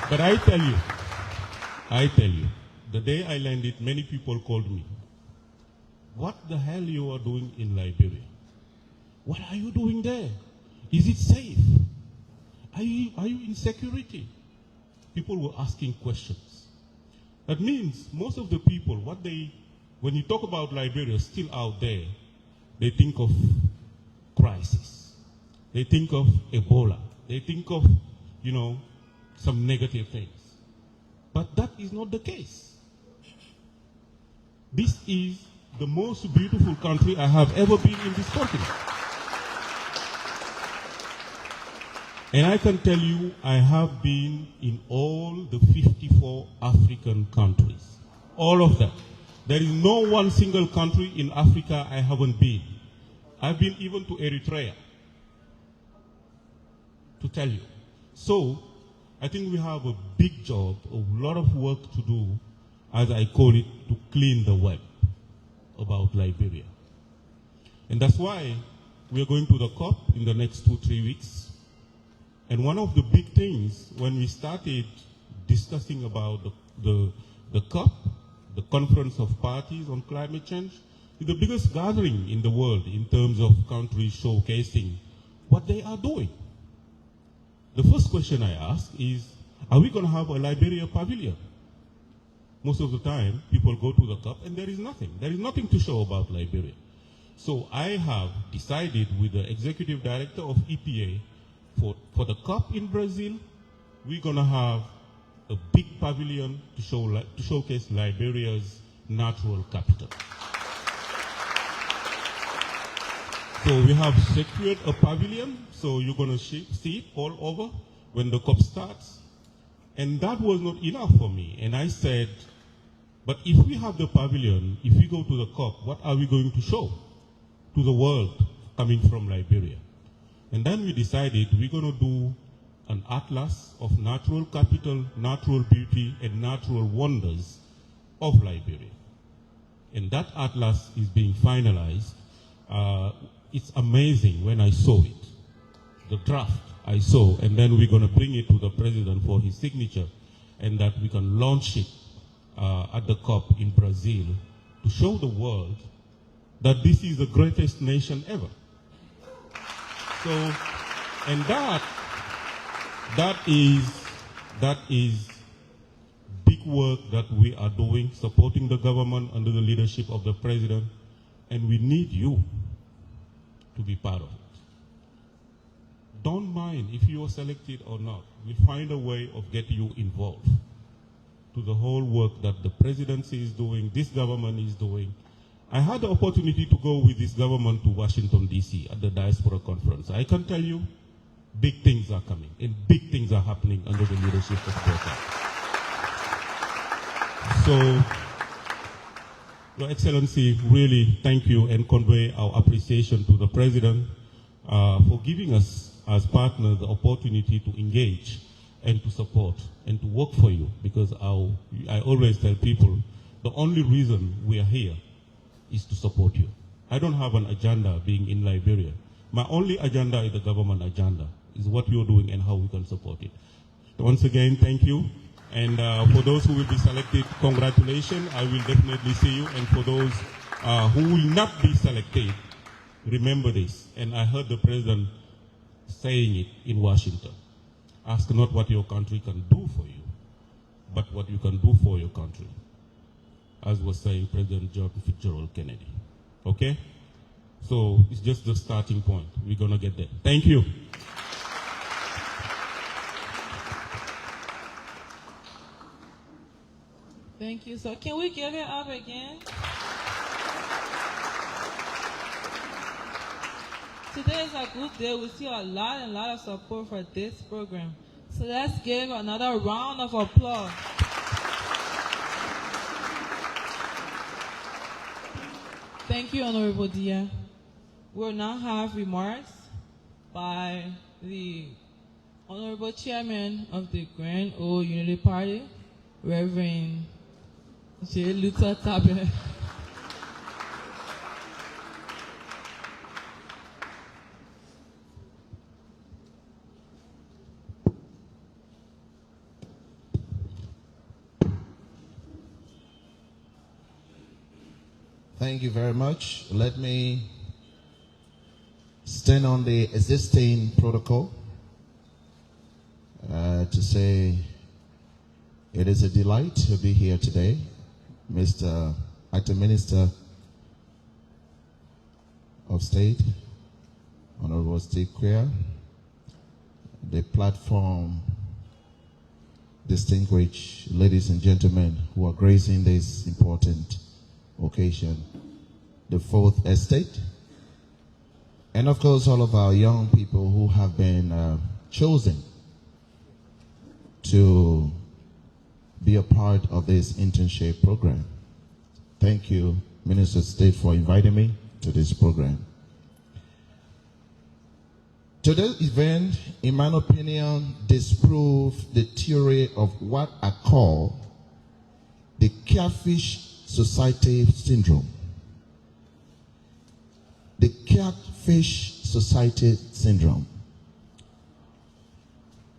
But I tell you, The day I landed, many people called me. What the hell you are doing in Liberia? What are you doing there? Is it safe? Are you in security? People were asking questions. That means most of the people, when you talk about Liberia still out there, they think of crisis. They think of Ebola. They think of, some negative things. But that is not the case. This is the most beautiful country I have ever been in this continent. And I can tell you, I have been in all the 54 African countries. All of them. There is no one single country in Africa I haven't been. I've been even to Eritrea, to tell you. So, I think we have a big job, a lot of work to do, as I call it, to clean the web about Liberia. And that's why we are going to the COP in the next 2-3 weeks. And one of the big things, when we started discussing about the COP, the Conference of Parties on Climate Change, is the biggest gathering in the world in terms of countries showcasing what they are doing. The first question I ask is, are we going to have a Liberia pavilion? Most of the time, people go to the COP and there is nothing. There is nothing to show about Liberia. So I have decided with the executive director of EPA, for the COP in Brazil, we're going to have a big pavilion to showcase Liberia's natural capital. So we have secured a pavilion, so you're going to see it all over when the COP starts. And that was not enough for me. And I said, but if we have the pavilion, if we go to the COP, what are we going to show to the world coming from Liberia? And then we decided we're going to do an atlas of natural capital, natural beauty, and natural wonders of Liberia. And that atlas is being finalized. It's amazing when I saw it, the draft I saw, and then we're going to bring it to the president for his signature, and that we can launch it at the COP in Brazil to show the world that this is the greatest nation ever. So, and that is big work that we are doing, supporting the government under the leadership of the president, and we need you to be part of it. Don't mind if you are selected or not. We'll find a way of getting you involved to the whole work that the presidency is doing, this government is doing. I had the opportunity to go with this government to Washington, D.C. at the Diaspora Conference. I can tell you, big things are coming, and big things are happening under the leadership of President. So, Your Excellency, really thank you and convey our appreciation to the President for giving us, as partners, the opportunity to engage and to support and to work for you, because I always tell people, the only reason we are here is to support you. I don't have an agenda being in Liberia. My only agenda is the government agenda, is what you're doing and how we can support it. Once again, thank you. And for those who will be selected, congratulations. I will definitely see you. And for those who will not be selected, remember this. And I heard the President saying it in Washington. Ask not what your country can do for you, but what you can do for your country, as was saying President John Fitzgerald Kennedy. Okay? So it's just the starting point. We're going to get there. Thank you. Thank you. So can we give it up again? Today is a good day. We see a lot of support for this program. So let's give another round of applause. Thank you, Honorable Dia. We'll now have remarks by the Honorable Chairman of the Grand Old Unity Party, Reverend J. Luther Tabe. Thank you very much. Let me stand on the existing protocol to say it is a delight to be here today. Mr. Acting Minister of State, Honorable Steve Queer, the platform, distinguished ladies and gentlemen who are gracing this important occasion, the Fourth Estate, and of course all of our young people who have been chosen to be a part of this internship program. Thank you, Minister of State, for inviting me to this program. Today's event, in my opinion, disproves the theory of what I call the Catfish Society Syndrome. The Catfish Society Syndrome.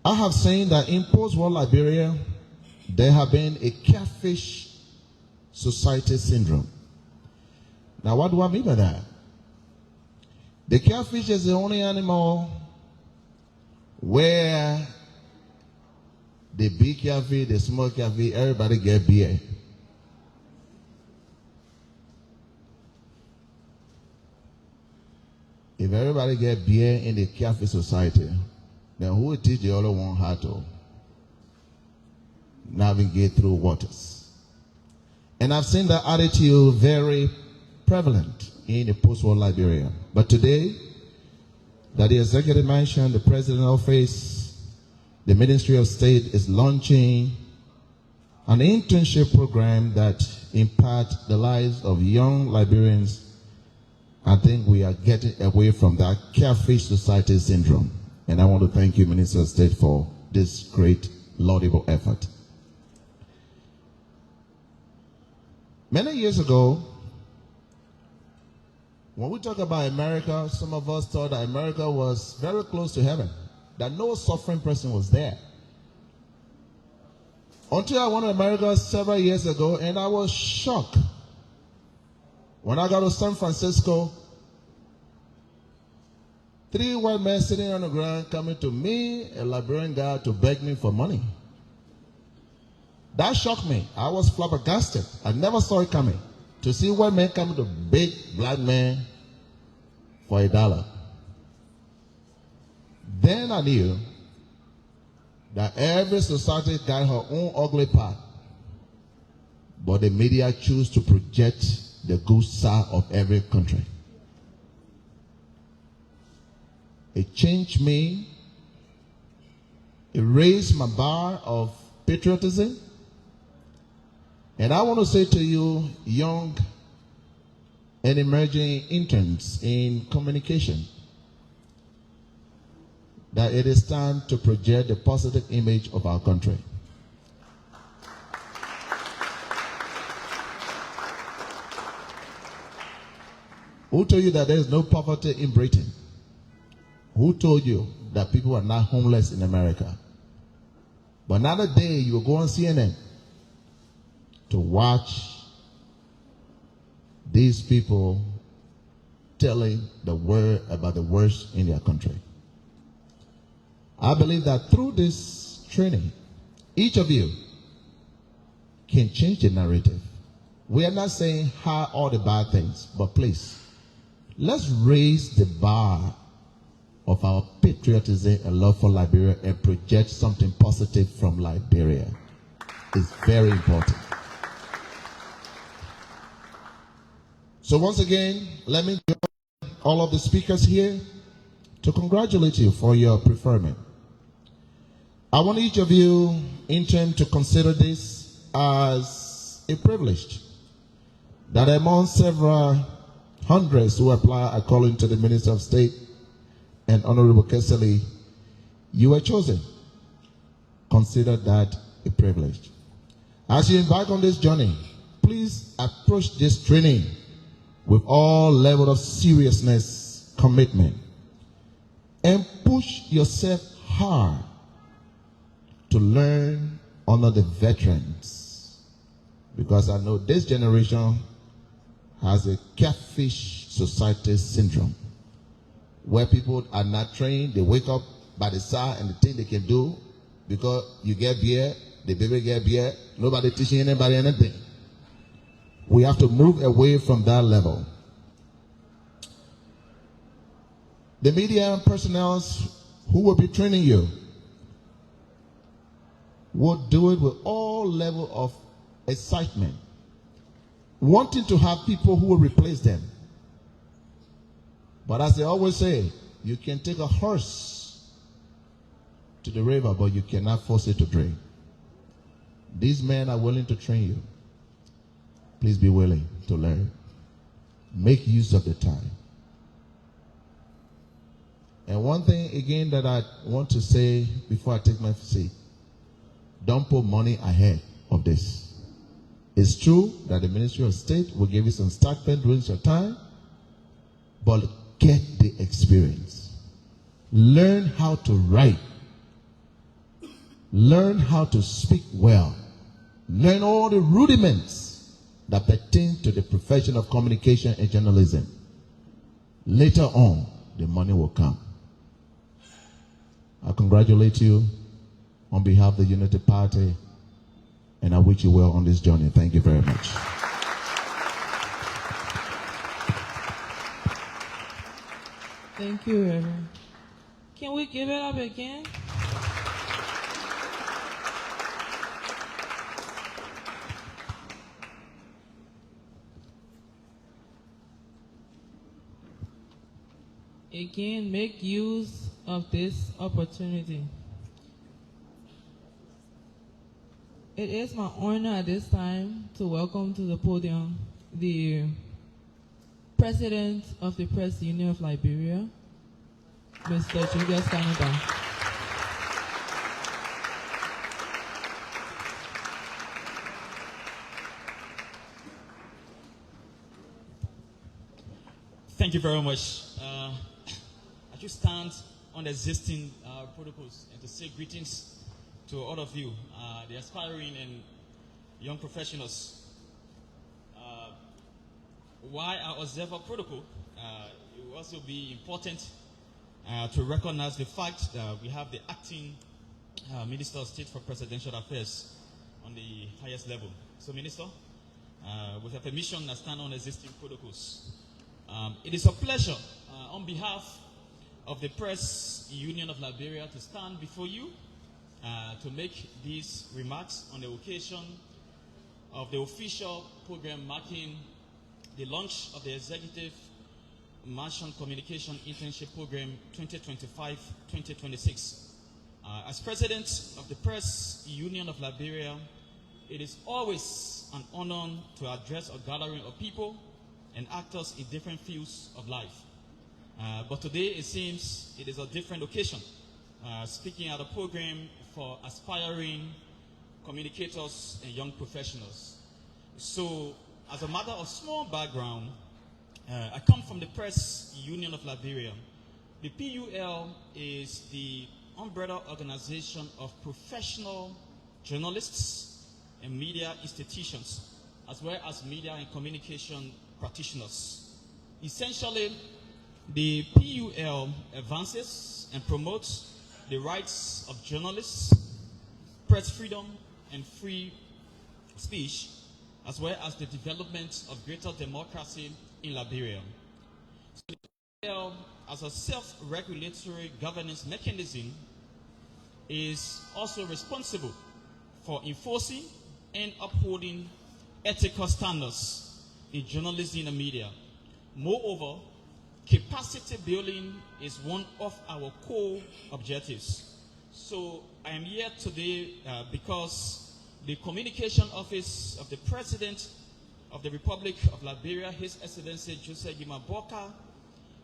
I have seen that in post-war Liberia, there have been a Catfish Society Syndrome. Now, what do I mean by that? The catfish is the only animal where the big catfish, the small catfish, everybody get beer. If everybody get beer in the catfish society, then who will teach the other one how to navigate through waters? And I've seen that attitude very prevalent in the post-war Liberia. But today, that the executive mansion, the president's office, the Ministry of State is launching an internship program that impacts the lives of young Liberians. I think we are getting away from that Catfish Society Syndrome. And I want to thank you, Minister of State, for this great, laudable effort. Many years ago, when we talk about America, some of us thought that America was very close to heaven, that no suffering person was there. Until I went to America several years ago, and I was shocked. When I got to San Francisco, 3 white men sitting on the ground coming to me, a Liberian guy, to beg me for money. That shocked me. I was flabbergasted. I never saw it coming. To see white men coming to beg black men for $1. Then I knew that every society got her own ugly part. But the media choose to project the good side of every country. It changed me. It raised my bar of patriotism. And I want to say to you, young and emerging interns in communication, that it is time to project the positive image of our country. Who told you that there is no poverty in Britain? Who told you that people are not homeless in America? But another day you will go on CNN to watch these people telling the word about the worst in their country. I believe that through this training, each of you can change the narrative. We are not saying hide all the bad things, but please, let's raise the bar of our patriotism and love for Liberia and project something positive from Liberia. It's very important. So once again, let me join all of the speakers here to congratulate you for your preferment. I want each of you intend to consider this as a privilege, that among several hundreds who apply according to the Minister of State and Honorable Kessley, you were chosen. Consider that a privilege. As you embark on this journey, please approach this training with all level of seriousness, commitment, and push yourself hard to learn under the veterans, because I know this generation has a catfish society syndrome, where people are not trained. They wake up by the side and the thing they can do, because you get beer, the baby get beer, nobody teaching anybody anything. We have to move away from that level. The media personnel who will be training you will do it with all level of excitement, wanting to have people who will replace them. But as they always say, you can take a horse to the river, but you cannot force it to drink. These men are willing to train you. Please be willing to learn. Make use of the time. And one thing again that I want to say before I take my seat, don't put money ahead of this. It's true that the Ministry of State will give you some stipend during your time, but get the experience. Learn how to write. Learn how to speak well. Learn all the rudiments that pertain to the profession of communication and journalism. Later on, the money will come. I congratulate you on behalf of the Unity Party, and I wish you well on this journey. Thank you very much. Thank you, Reverend. Can we give it up again? Again, make use of this opportunity. It is my honor at this time to welcome to the podium the President of the Press Union of Liberia, Mr. Julius Canada. Thank you very much. I should stand on the existing protocols and to say greetings to all of you, the aspiring and young professionals. Why I observe a protocol, it will also be important to recognize the fact that we have the acting Minister of State for Presidential Affairs on the highest level. So, Minister, with your permission, I stand on existing protocols. It is a pleasure on behalf of the Press Union of Liberia to stand before you to make these remarks on the occasion of the official program marking the launch of the Executive Mansion Communication Internship Program 2025-2026. As President of the Press Union of Liberia, it is always an honor to address a gathering of people and actors in different fields of life. But today it seems it is a different occasion, speaking at a program for aspiring communicators and young professionals. So, as a matter of small background, I come from the Press Union of Liberia. The PUL is the umbrella organization of professional journalists and media institutions, as well as media and communication practitioners. Essentially, the PUL advances and promotes the rights of journalists, press freedom, and free speech, as well as the development of greater democracy in Liberia. So the PUL, as a self-regulatory governance mechanism, is also responsible for enforcing and upholding ethical standards in journalism and media. Moreover, capacity building is one of our core objectives. So I am here today because the Communication Office of the President of the Republic of Liberia, His Excellency Joseph Gima Boka,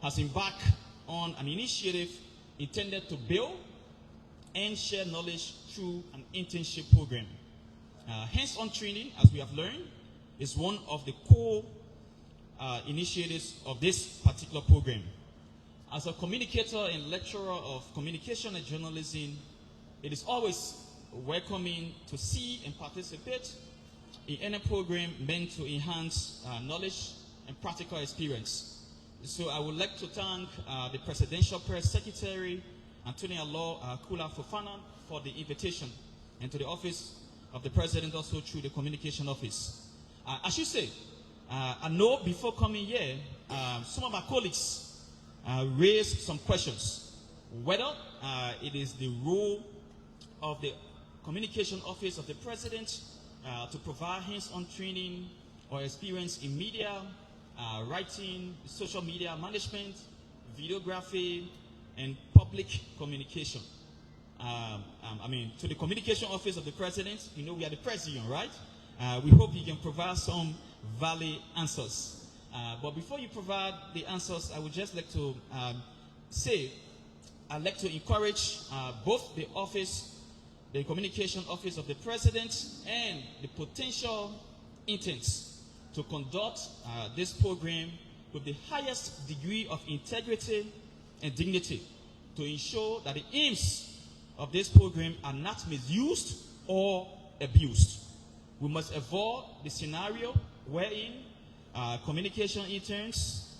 has embarked on an initiative intended to build and share knowledge through an internship program. Hands-on training, as we have learned, is one of the core initiatives of this particular program. As a communicator and lecturer of communication and journalism, it is always welcoming to see and participate in any program meant to enhance knowledge and practical experience. So I would like to thank the Presidential Press Secretary, Antonia Law Kula Fofana, for the invitation, and to the Office of the President also through the Communication Office. I should say, I know before coming here, some of my colleagues raised some questions, whether it is the role of the Communication Office of the President to provide hands-on training or experience in media, writing, social media management, videography, and public communication. To the Communication Office of the President, you know we are the President, right? We hope you can provide some valid answers. But before you provide the answers, I would just like to say, I'd like to encourage both the office, the Communication Office of the President, and the potential interns to conduct this program with the highest degree of integrity and dignity to ensure that the aims of this program are not misused or abused. We must avoid the scenario wherein communication interns,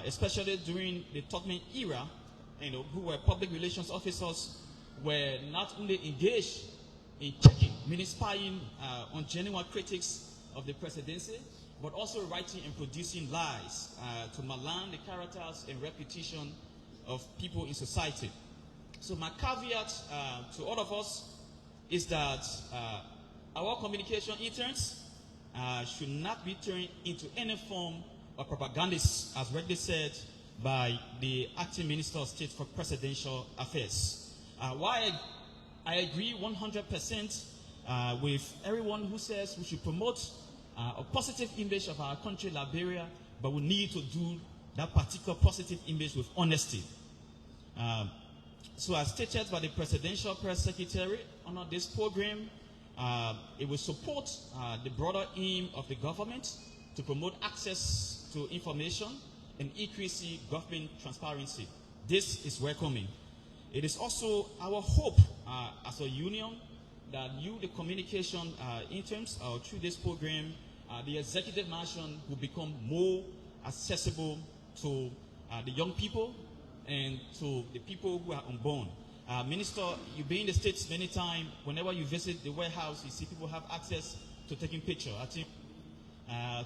especially during the Tubman era, who were public relations officers, were not only engaged in checking, meaning spying on genuine critics of the presidency, but also writing and producing lies to malign the characters and reputation of people in society. So my caveat to all of us is that our communication interns should not be turned into any form of propagandists, as rightly said by the Acting Minister of State for Presidential Affairs. Why I agree 100% with everyone who says we should promote a positive image of our country, Liberia, but we need to do that particular positive image with honesty. So as stated by the Presidential Press Secretary, under this program, it will support the broader aim of the government to promote access to information and increase government transparency. This is welcoming. It is also our hope as a union that you, the communication interns, through this program, the executive mansion will become more accessible to the young people and to the people who are unborn. Minister, you've been in the States many times. Whenever you visit the warehouse, you see people have access to taking pictures. I think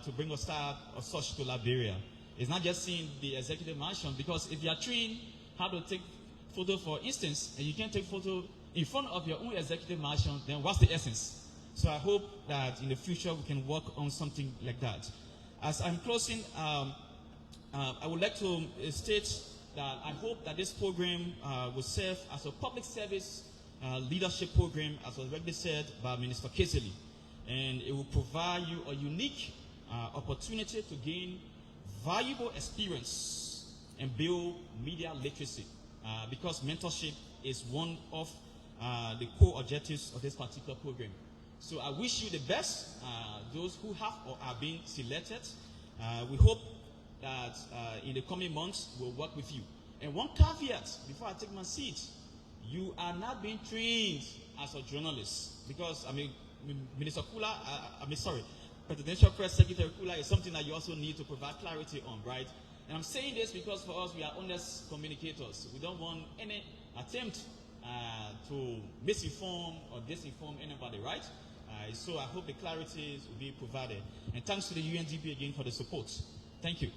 to bring a style of such to Liberia. It's not just seeing the executive mansion, because if you are trained how to take photo, for instance, and you can't take photo in front of your own executive mansion, then what's the essence? So I hope that in the future we can work on something like that. As I'm closing, I would like to state that I hope that this program will serve as a public service leadership program, as was already said by Minister Kesely. And it will provide you a unique opportunity to gain valuable experience and build media literacy, because mentorship is one of the core objectives of this particular program. So I wish you the best, those who have or are being selected. We hope that in the coming months we'll work with you. And one caveat before I take my seat: you are not being trained as a journalist, because Minister Kula, Presidential Press Secretary Kula is something that you also need to provide clarity on, right? And I'm saying this because for us, we are honest communicators. We don't want any attempt to misinform or disinform anybody, right? So I hope the clarity will be provided. And thanks to the UNDP again for the support. Thank you.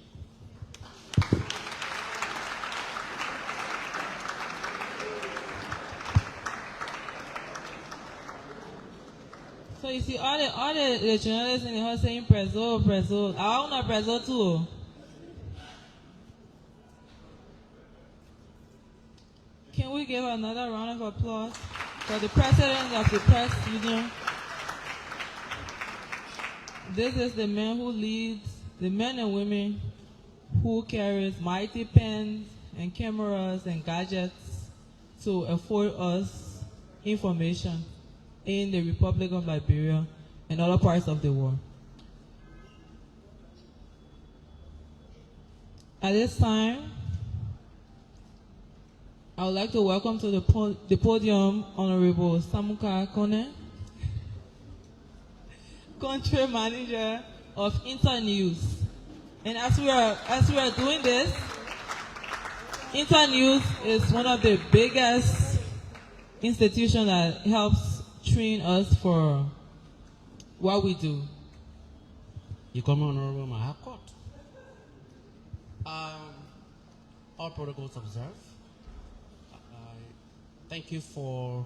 So you see, all the journalists in the house saying preso, preso. I want a preso too. Can we give another round of applause for the president of the press union? This is the man who leads the men and women who carries mighty pens and cameras and gadgets to afford us information in the Republic of Liberia and other parts of the world. At this time, I would like to welcome to the podium Honorable Samuka Kone, Country Manager of Internews. And as we are doing this, Internews is one of the biggest institutions that helps train us for what we do. You come Honorable High Court. All protocols observed. Thank you for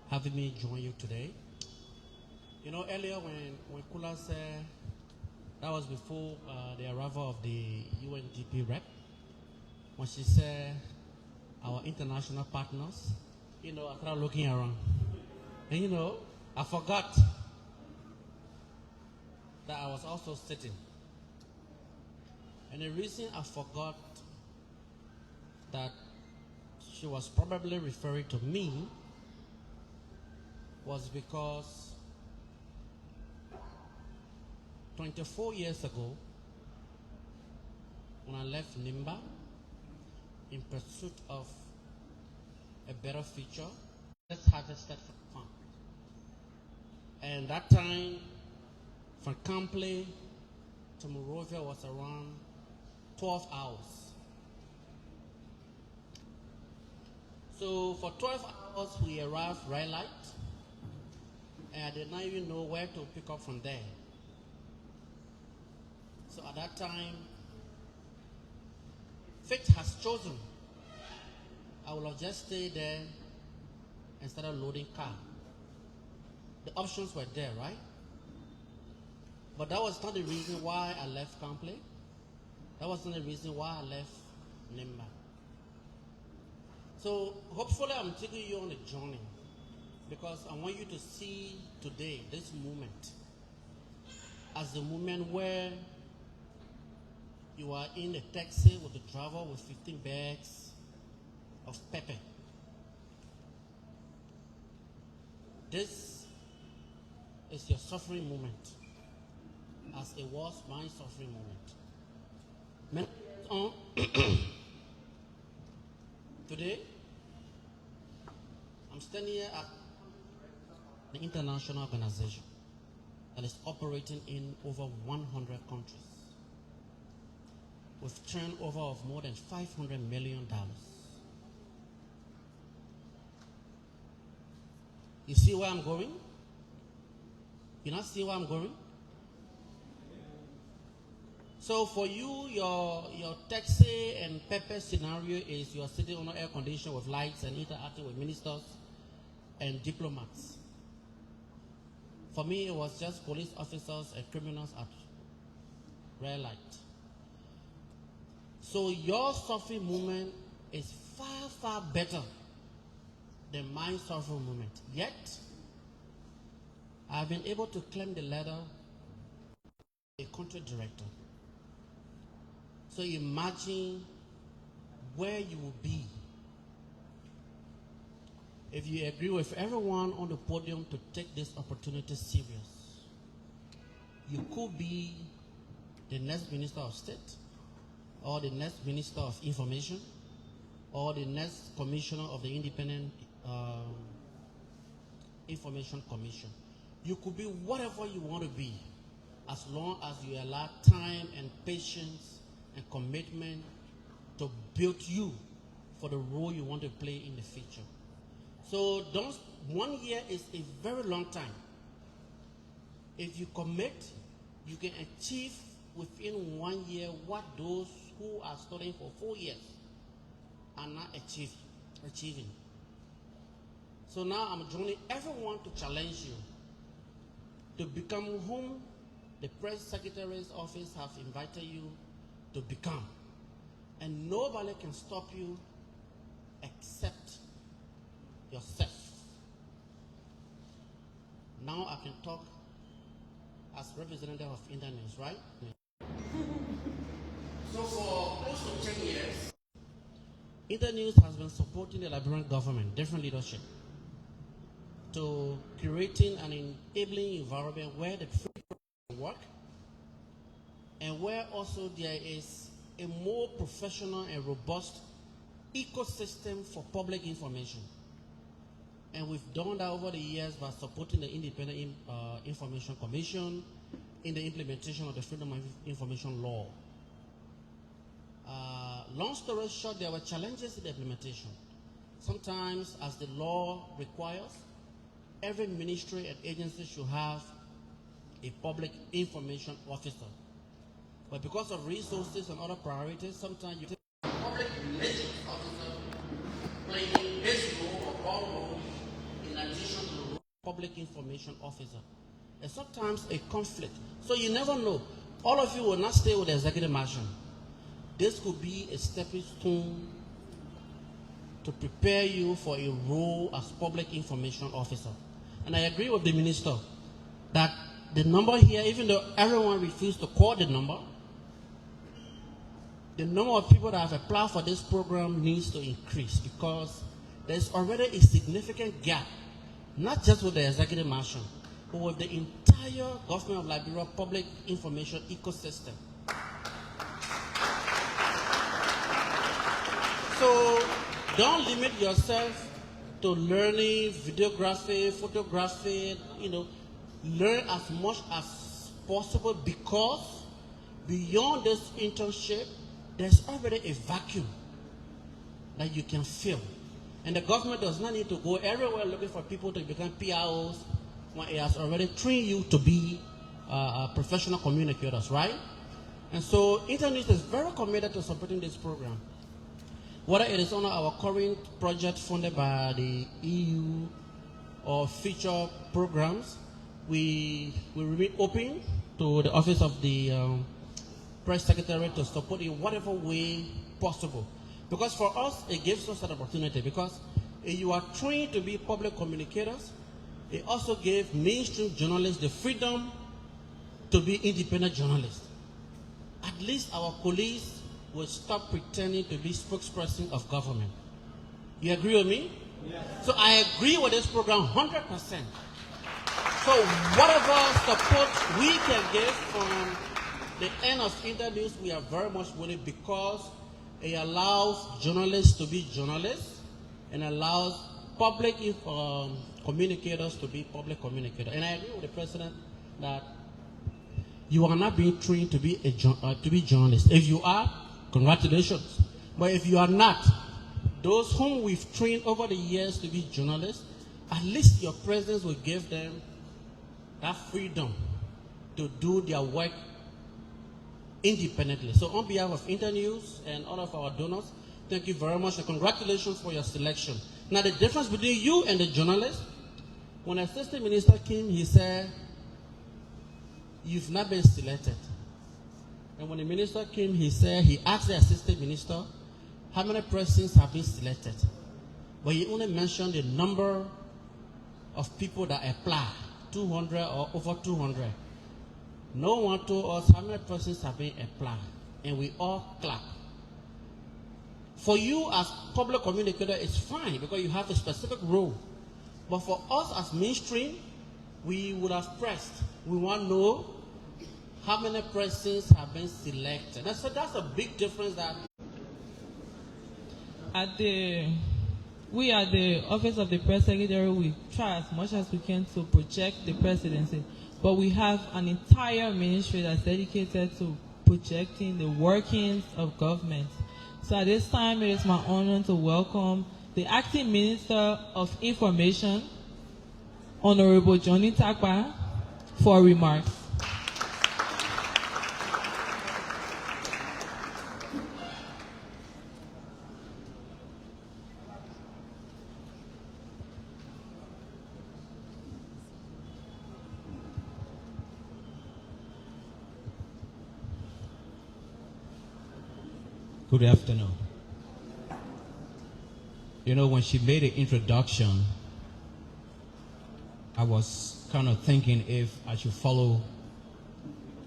having me join you today. You know, earlier when Kula said, that was before the arrival of the UNDP rep, when she said our international partners, you know, I started looking around. And you know, I forgot that I was also sitting. And the reason I forgot that she was probably referring to me was because 24 years ago, when I left NIMBA in pursuit of a better future, let's harvested from farm. And that time, from Kample to Monrovia was around 12 hours. So for 12 hours, we arrived red light, and I did not even know where to pick up from there. So at that time, fate has chosen. I would have just stayed there and started loading car. The options were there, right? But that was not the reason why I left Kample. That wasn't the reason why I left NIMBA. So hopefully I'm taking you on a journey because I want you to see today, this moment, as the moment where you are in a taxi with the driver with 15 bags of pepper. This is your suffering moment, as it was my suffering moment. Many years on, today, I'm standing here at the international organization that is operating in over 100 countries with turnover of more than $500 million. You see where I'm going? You not see where I'm going? So for you, your taxi and pepper scenario is you are sitting on air condition with lights and interacting with ministers and diplomats. For me, it was just police officers and criminals at red light. So your suffering moment is far, far better than my suffering moment. Yet, I've been able to claim the letter of a country director. So imagine where you will be if you agree with everyone on the podium to take this opportunity serious. You could be the next Minister of State, or the next Minister of Information, or the next Commissioner of the Independent Information Commission. You could be whatever you want to be, as long as you allow time and patience and commitment to build you for the role you want to play in the future. So 1 year is a very long time. If you commit, you can achieve within 1 year what those who are studying for 4 years are not achieving. So now I'm joining everyone to challenge you to become whom the Press Secretary's office have invited you to become. And nobody can stop you except yourself. Now I can talk as representative of Internews, right? So for close to 10 years, Internews has been supporting the Liberian government, different leadership, to creating an enabling environment where the free can work and where also there is a more professional and robust ecosystem for public information. And we've done that over the years by supporting the Independent Information Commission in the implementation of the Freedom of Information Law. Long story short, there were challenges in the implementation. Sometimes, as the law requires, every ministry and agency should have a public information officer. But because of resources and other priorities, sometimes you take a public relations officer playing his role or her role in addition to the role of public information officer. And sometimes a conflict. So you never know. All of you will not stay with the executive mansion. This could be a stepping stone to prepare you for a role as public information officer. And I agree with the minister that the number here, even though everyone refused to call the number of people that have applied for this program needs to increase, because there's already a significant gap, not just with the executive mansion, but with the entire government of Liberia public information ecosystem. So don't limit yourself to learning videography, photography, learn as much as possible, because beyond this internship, there's already a vacuum that you can fill. And the government does not need to go everywhere looking for people to become PROs when it has already trained you to be professional communicators, right? And so Internews is very committed to supporting this program. Whether it is under our current project funded by the EU or future programs, we remain open to the Office of the Press Secretary to support in whatever way possible. Because for us, it gives us an opportunity, because if you are trained to be public communicators, it also gives mainstream journalists the freedom to be independent journalists. At least our colleagues will stop pretending to be spokesperson of government. You agree with me? Yes. So I agree with this program 100%. So whatever support we can give from the end of Internews, we are very much willing, because it allows journalists to be journalists and allows public communicators to be public communicators. And I agree with the president that you are not being trained to be journalists. If you are, congratulations. But if you are not, those whom we've trained over the years to be journalists, at least your presence will give them that freedom to do their work independently. So on behalf of Internews and all of our donors, thank you very much and congratulations for your selection. Now the difference between you and the journalist, when the assistant minister came, he said, you've not been selected. And when the minister came, he asked the assistant minister, how many persons have been selected? But he only mentioned the number of people that apply, 200 or over 200. No one told us how many persons have been applied, and we all clap. For you as public communicator, it's fine because you have a specific role. But for us as mainstream, we would have pressed. We want to know how many persons have been selected. And so that's a big difference. That we at the Office of the Press Secretary, we try as much as we can to project the presidency. But we have an entire ministry that's dedicated to projecting the workings of government. So at this time, it is my honor to welcome the Acting Minister of Information, Honorable Johnny Takpa, for remarks. Good afternoon. You know, when she made the introduction, I was kind of thinking if I should follow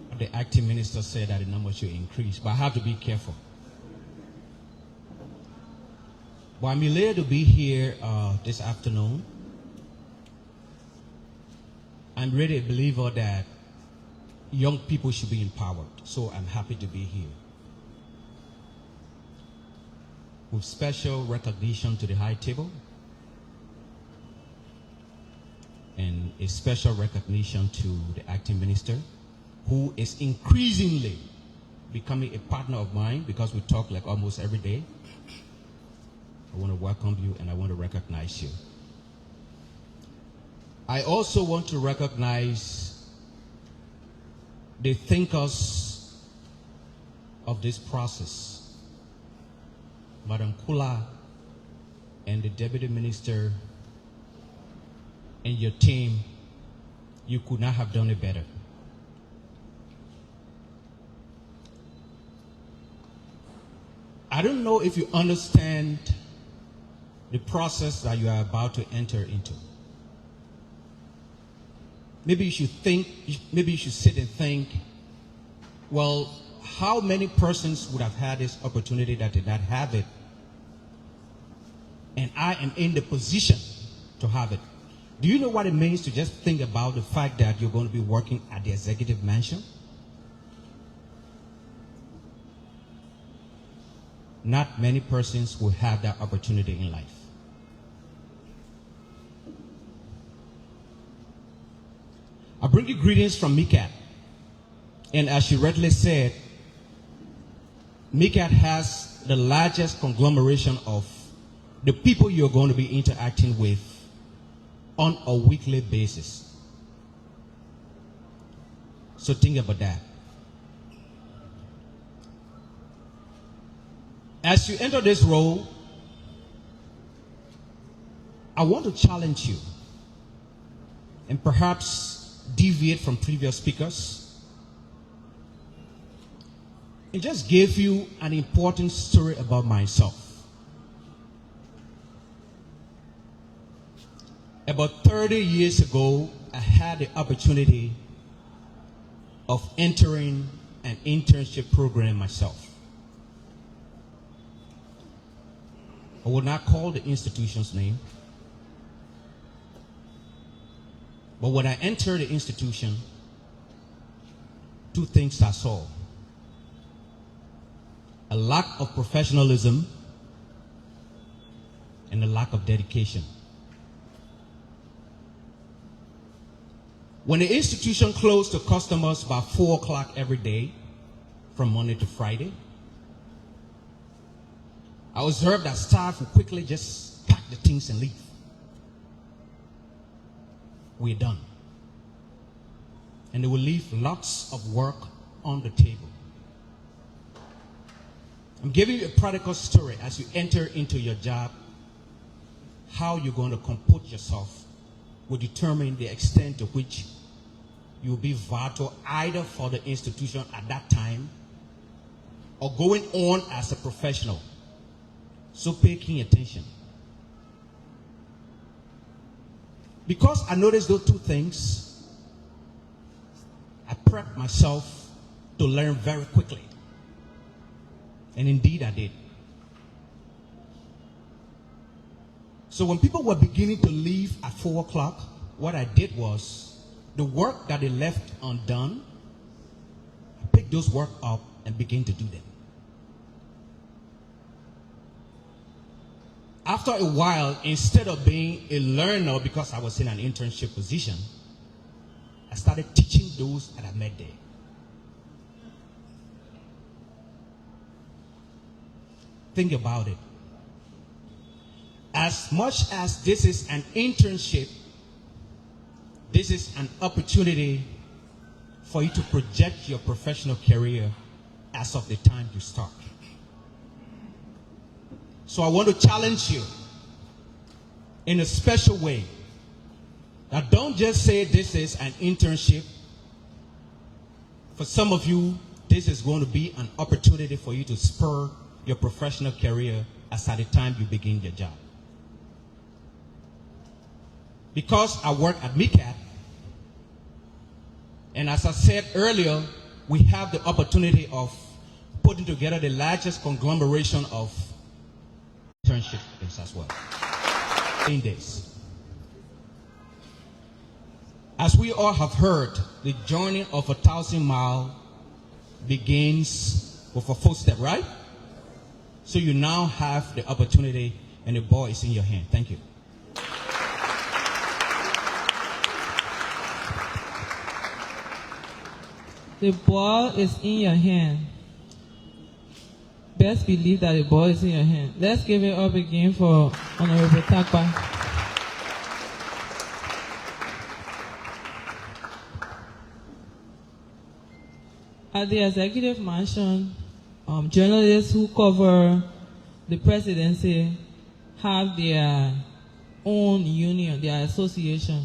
what the acting minister said, that the number should increase, but I have to be careful. But I'm elated to be here this afternoon. I'm really a believer that young people should be empowered, so I'm happy to be here. With special recognition to the high table and a special recognition to the acting minister who is increasingly becoming a partner of mine because we talk like almost every day. I want to welcome you and I want to recognize you. I also want to recognize the thinkers of this process, Madam Kula and the Deputy Minister and your team. You could not have done it better. I don't know if you understand the process that you are about to enter into. Maybe you should sit and think, well, how many persons would have had this opportunity that did not have it? And I am in the position to have it. Do you know what it means to just think about the fact that you're going to be working at the executive mansion? Not many persons will have that opportunity in life. I bring you greetings from MICAT. And as she rightly said, MICAT has the largest conglomeration of the people you're going to be interacting with on a weekly basis. So think about that. As you enter this role, I want to challenge you and perhaps deviate from previous speakers and just give you an important story about myself. About 30 years ago, I had the opportunity of entering an internship program myself. I will not call the institution's name, but when I entered the institution, two things I saw: a lack of professionalism and a lack of dedication. When the institution closed to customers by 4 o'clock every day, from Monday to Friday, I observed that staff would quickly just pack the things and leave. We're done. And they will leave lots of work on the table. I'm giving you a practical story as you enter into your job. How you're going to comport yourself will determine the extent to which you will be vital either for the institution at that time or going on as a professional. So pay keen attention. Because I noticed those two things, I prepped myself to learn very quickly. And indeed I did. So when people were beginning to leave at 4 o'clock, what I did was, the work that they left undone, I picked those work up and began to do them. After a while, instead of being a learner because I was in an internship position, I started teaching those that I met there. Think about it. As much as this is an internship, this is an opportunity for you to project your professional career as of the time you start. So I want to challenge you in a special way that don't just say this is an internship. For some of you, this is going to be an opportunity for you to spur your professional career as at the time you begin your job. Because I work at MICAT, and as I said earlier, we have the opportunity of putting together the largest conglomeration of internships as well. In this, as we all have heard, the journey of 1,000 miles begins with a footstep, right? So you now have the opportunity, and the ball is in your hand. Thank you. The ball is in your hand. Best believe that the ball is in your hand. Let's give it up again for Honorable Takpa. At the Executive Mansion, journalists who cover the presidency have their own union, their association.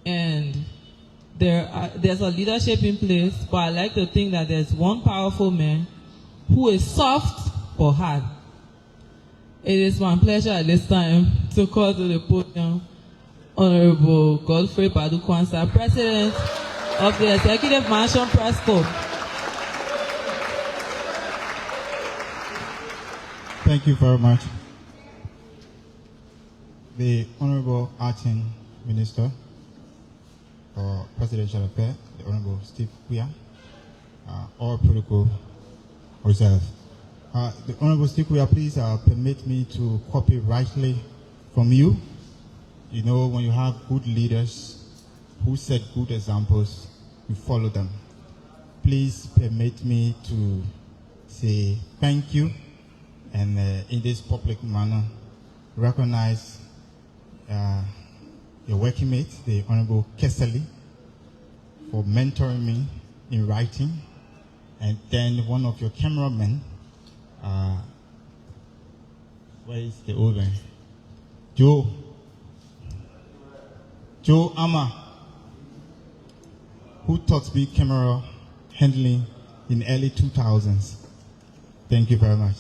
And there's a leadership in place, but I like to think that there's one powerful man who is soft but hard. It is my pleasure at this time to call to the podium Honorable Godfrey Badu-Kwanzaa, President of the Executive Mansion Press Corps. Thank you very much. The Honorable Acting Minister for Presidential Affairs, the Honorable Steve Kuya, all protocol reserved. The Honorable Steve Kuya, please permit me to copy rightly from you. You know, when you have good leaders who set good examples, you follow them. Please permit me to say thank you and in this public manner recognize your working mate, the Honorable Kesali, for mentoring me in writing, and then one of your cameramen, where is the old man? Joe Ama, who taught me camera handling in early 2000s. Thank you very much.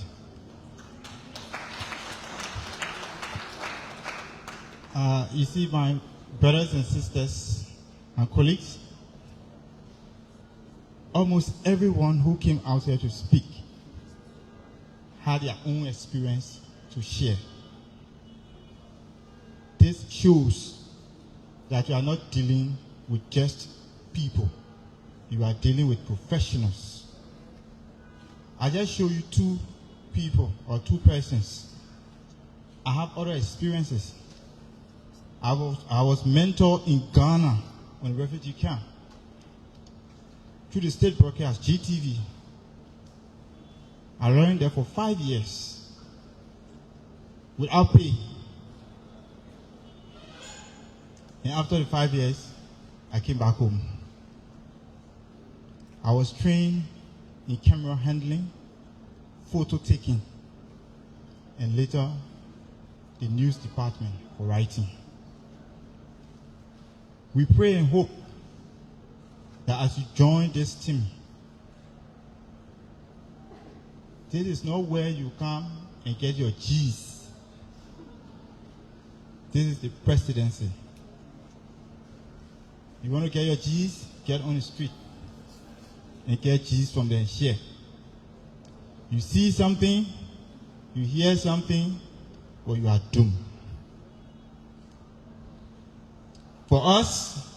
You see, my brothers and sisters and colleagues, almost everyone who came out here to speak had their own experience to share. This shows that you are not dealing with just people. You are dealing with professionals. I just show you two people or two persons. I have other experiences. I was mentored in Ghana on a refugee camp through the state broadcast, GTV. I learned there for 5 years without pay. And after the 5 years, I came back home. I was trained in camera handling, photo taking, and later the news department for writing. We pray and hope that as you join this team, this is not where you come and get your G's. This is the presidency. You want to get your G's? Get on the street and get G's from there and share. You see something, you hear something, or you are doomed. For us,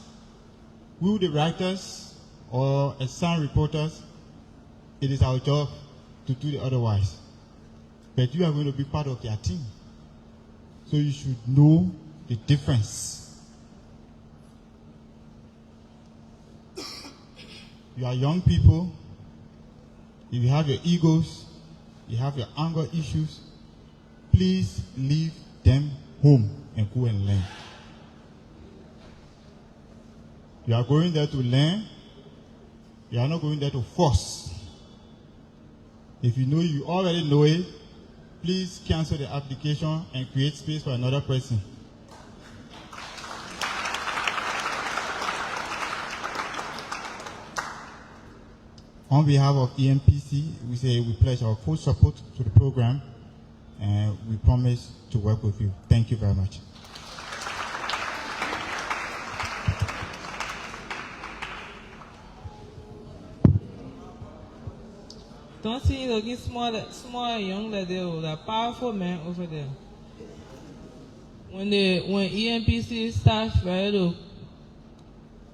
we the writers or as sound reporters, it is our job to do the otherwise. But you are going to be part of their team. So you should know the difference. You are young people. If you have your egos, you have your anger issues, please leave them home and go and learn. You are going there to learn. You are not going there to force. If you know you already know it, please cancel the application and create space for another person. On behalf of EMPC, we say we pledge our full support to the program and we promise to work with you. Thank you very much. Don't see you looking small young lady, that powerful man over there. When EMPC staff ready to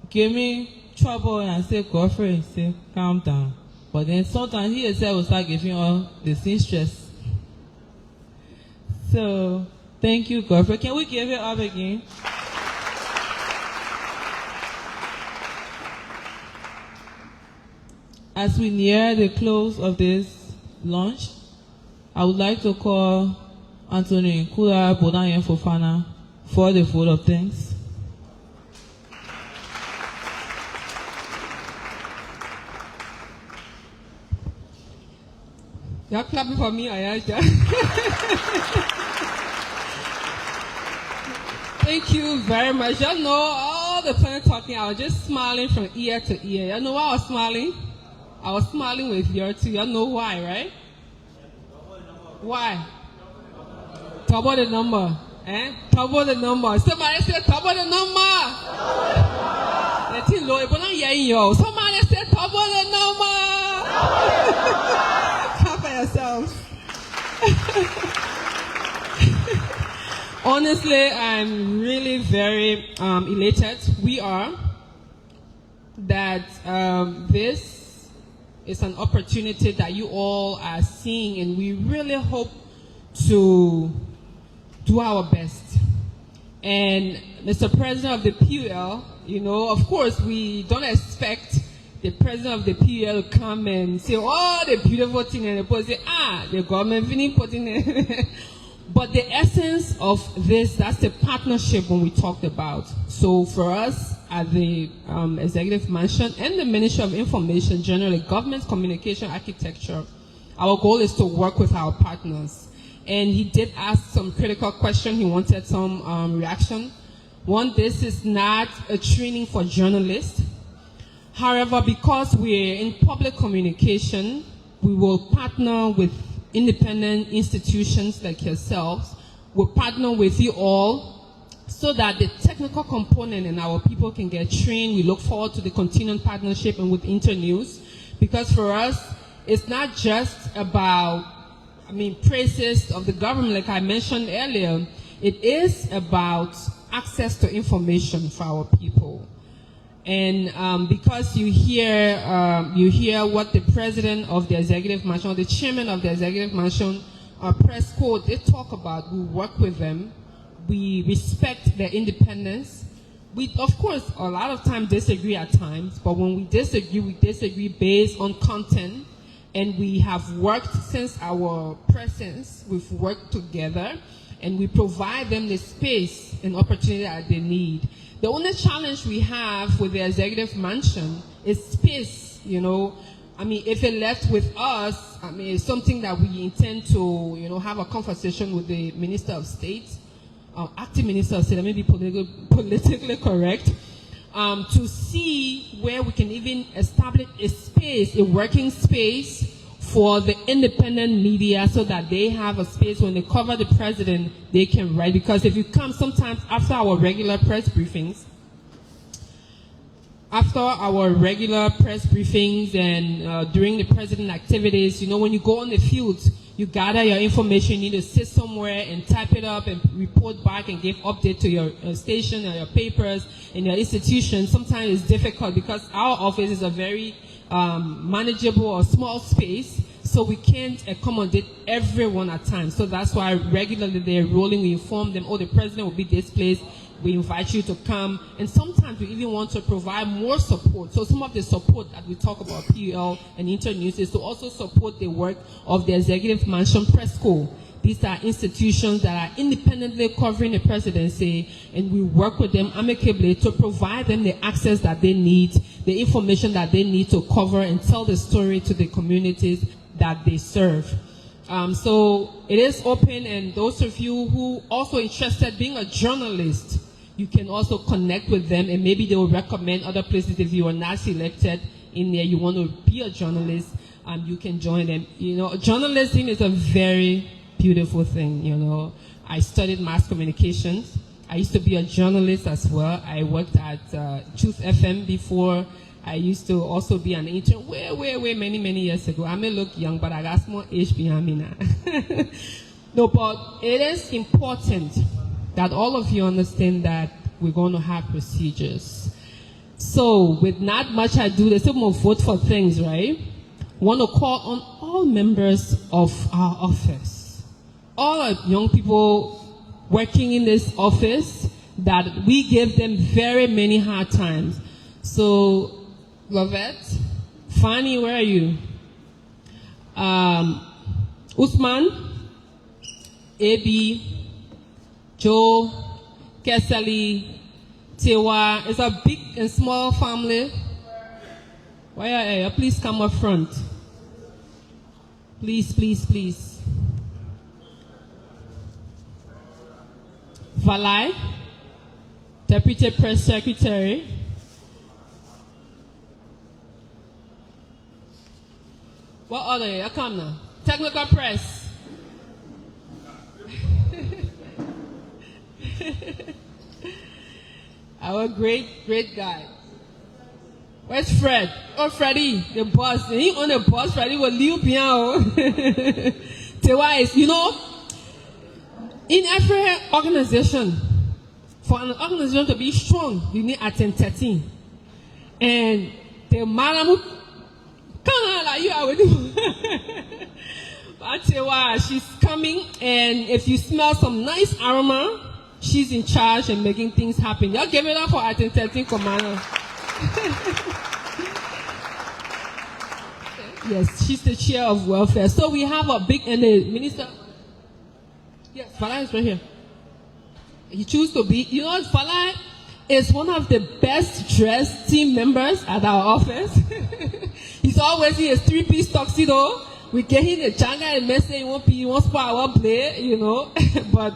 give me trouble and say, Godfrey, say, calm down. But then sometimes he himself will start giving all the same stress. So, thank you, Godfrey. Can we give it up again? as we near the close of this launch, I would like to call Anthony Kula Bodayen Fofana for the vote of thanks. You're clapping for me, Ayaja. Thank you very much. You know, all the time talking, I was just smiling from ear to ear. You know why I was smiling? I was smiling with you too. You know why, right? Why? Double the number. Eh? Double the number. Somebody said double the number. Somebody said double the number. Clap for yourselves. Honestly, I'm really very elated. We are that this is an opportunity that you all are seeing, and we really hope to do our best. And Mr. President of the PUL, you know, of course, we don't expect the president of the PUL to come and say all the beautiful things and say, the government finished putting it. But the essence of this, that's the partnership when we talked about. So for us at the Executive Mansion and the Ministry of Information, generally government communication architecture, our goal is to work with our partners. And he did ask some critical questions. He wanted some reaction. One, this is not a training for journalists. However, because we're in public communication, we will partner with independent institutions like yourselves. We'll partner with you all so that the technical component and our people can get trained. We look forward to the continuing partnership and with Internews, because for us, it's not just about, praises of the government, like I mentioned earlier. It is about access to information for our people. And because you hear what the president of the Executive Mansion, or the chairman of the Executive Mansion press code, they talk about, we work with them, we respect their independence. We, of course, a lot of times disagree at times, but when we disagree based on content, and we have worked since our presence, we've worked together, and we provide them the space and opportunity that they need. The only challenge we have with the Executive Mansion is space, you know. If it left with us, it's something that we intend to, have a conversation with the Minister of State, acting Minister of State, let me be politically correct, to see where we can even establish a space, a working space for the independent media, so that they have a space when they cover the president, they can write. Because if you come sometimes after our regular press briefings, and during the president activities, when you go on the field, you gather your information, you need to sit somewhere and type it up and report back and give update to your station or your papers and your institution. Sometimes it's difficult because our office is a very manageable or small space, so we can't accommodate everyone at times. So that's why regularly they're rolling. We inform them, the president will be this place. We invite you to come. And sometimes we even want to provide more support. So some of the support that we talk about PUL and Internews is to also support the work of the Executive Mansion Press School. These are institutions that are independently covering the presidency, and we work with them amicably to provide them the access that they need, the information that they need to cover and tell the story to the communities that they serve. So it is open, and those of you who also interested being a journalist, you can also connect with them, and maybe they will recommend other places. If you are not selected in there, you want to be a journalist, you can join them. Journalism is a very beautiful thing. I studied mass communications. I used to be a journalist as well. I worked at Truth FM before. I used to also be an intern way many years ago. I may look young, but I got more age behind me now. No, but it is important that all of you understand that we're going to have procedures. So with not much ado, there's still more vote for things, right? Want to call on all members of our office, all our young people working in this office, that we give them very many hard times. So Lovette, Fanny, where are you? Usman, AB, Joe, Kesali, Tewa. It's a big and small family. Why are you? Please come up front. Please, please, please. Valai, Deputy Press Secretary. What other? I come now. Technical Press. Our great guy. Where's Fred? Oh, Freddie, the boss. He on the boss. Freddie will leave piano. Tewa is, in every organization, for an organization to be strong, you need authenticity. And the madam, like you are with him. But Tewa, she's coming, and if you smell some nice aroma, she's in charge and making things happen. Y'all give it up for authenticity, commander. Yes, she's the chair of welfare. So we have a big, and the minister. Yes, Falai is right here. He chose to be. Falai is one of the best dressed team members at our office. He's always in his 3-piece tuxedo. We get him the janga and message. He won't spot, won't play, But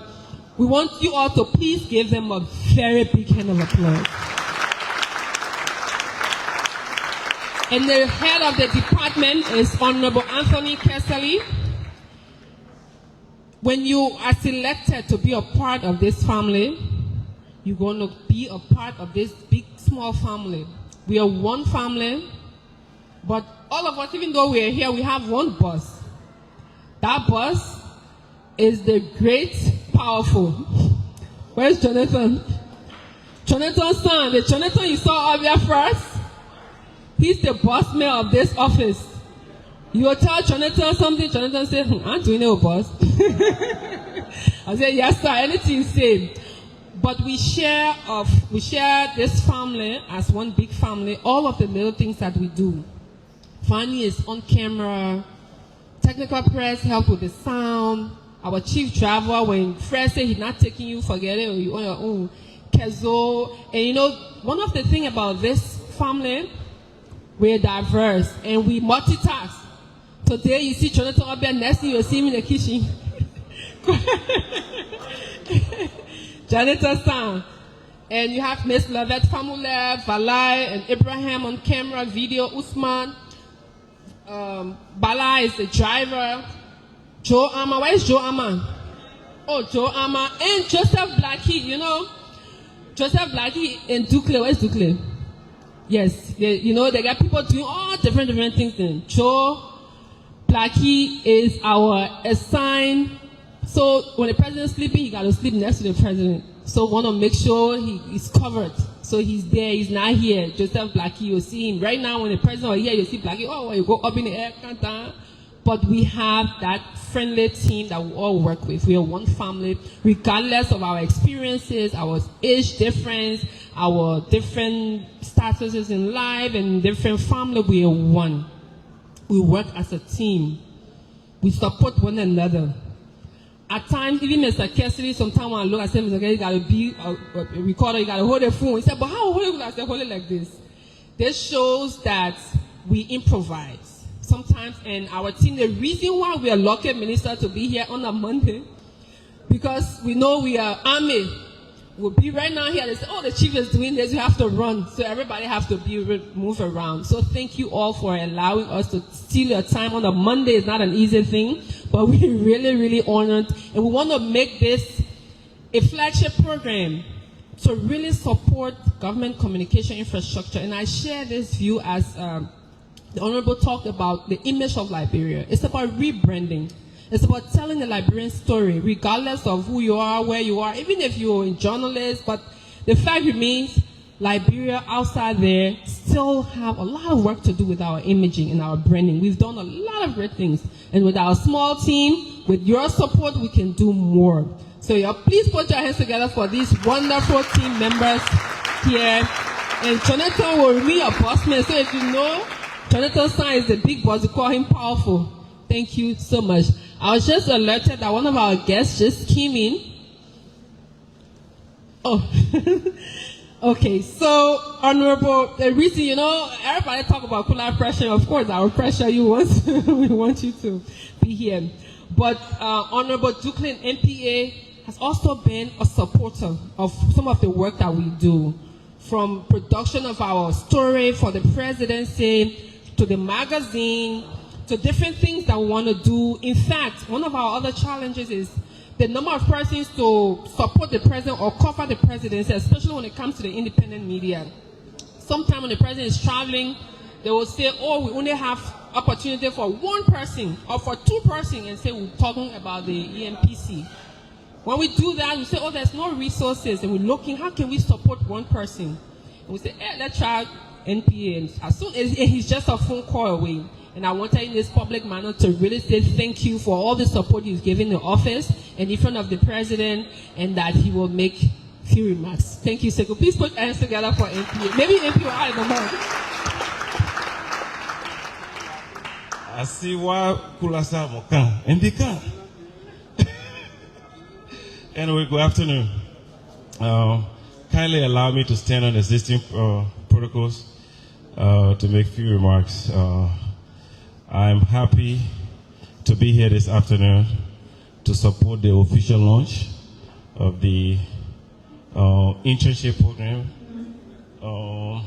we want you all to please give them a very big hand of applause. And the head of the department is Honorable Anthony Kesali. When you are selected to be a part of this family, you're going to be a part of this big, small family. We are one family, but all of us, even though we are here, we have one boss. That boss is the great, powerful. Where's Jonathan? Jonathan's son, the Jonathan you saw up here first. He's the boss man of this office. You will tell Jonathan something, Jonathan says, I'm doing it, boss. I say, yes, sir, anything you say. But we share this family as one big family, all of the little things that we do. Fanny is on camera, technical press help with the sound, our chief driver, when Fred said he's not taking you, forget it, or you on your own. Kezo, and one of the things about this family, we're diverse and we multitask. Today you see Jonathan up there, next thing you'll see him in the kitchen. Jonathan San. And you have Miss Lavette Famule, Valai, and Abraham on camera, video, Usman. Bala is the driver. Joe Ama, where is Joe Ama? Oh, Joe Ama. And Joseph Blackie, Joseph Blackie in Ducle. Where's Ducle? Yes, they got people doing all different things. Then Joe Blackie is our assigned. So when the president's sleeping, he got to sleep next to the president. So want to make sure he's covered. So he's there. He's not here. Joseph Blackie, you'll see him right now. When the president is here, you see Blackie. Oh, you go up in the air, can't. But we have that friendly team that we all work with. We are one family, regardless of our experiences, our age difference, our different statuses in life, and different family. We are one. We work as a team. We support one another. At times, even Mr. Kessley, sometimes when I look, I say, Mr. Kessley, you got to be a recorder, you got to hold the phone. He said, but how hold it? I said, hold it like this. This shows that we improvise. Sometimes, and our team, the reason why we are lucky, Minister, to be here on a Monday, because we know we are army. We'll be right now here. They say, oh, the chief is doing this. You have to run. So everybody have to move around. So thank you all for allowing us to steal your time on a Monday. It's not an easy thing, but we're really, really honored. And we want to make this a flagship program to really support government communication infrastructure. And I share this view as the Honorable talked about the image of Liberia. It's about rebranding. It's about telling the Liberian story, regardless of who you are, where you are, even if you're a journalist. But the fact remains, Liberia outside there still have a lot of work to do with our imaging and our branding. We've done a lot of great things. And with our small team, with your support, we can do more. So please put your hands together for these wonderful team members here. And Jonathan will be your boss man. So if you know Jonathan San is the big boss. We call him powerful. Thank you so much. I was just alerted that one of our guests just came in. Oh, okay. So, Honorable, the reason, everybody talk about Kula pressure. Of course, our pressure, we want you to be here. But Honorable Duklin MPA has also been a supporter of some of the work that we do, from production of our story for the presidency, to the magazine, to different things that we want to do. In fact, one of our other challenges is the number of persons to support the president or cover the presidency, especially when it comes to the independent media. Sometimes when the president is traveling, they will say, oh, we only have opportunity for one person or for two persons, and say we're talking about the EMPC. When we do that, we say, oh, there's no resources, and we're looking, how can we support one person? And we say, let's try NPA. And as soon as he's just a phone call away. And I wanted in this public manner to really say thank you for all the support you've given the office and in front of the president, and that he will make few remarks. Thank you, Seko. Please put hands together for NPA. Maybe NPA are in the morning. I see why Kulasa Mokan. Indika. Anyway, good afternoon. Kindly allow me to stand on existing protocols to make few remarks. I'm happy to be here this afternoon to support the official launch of the internship program of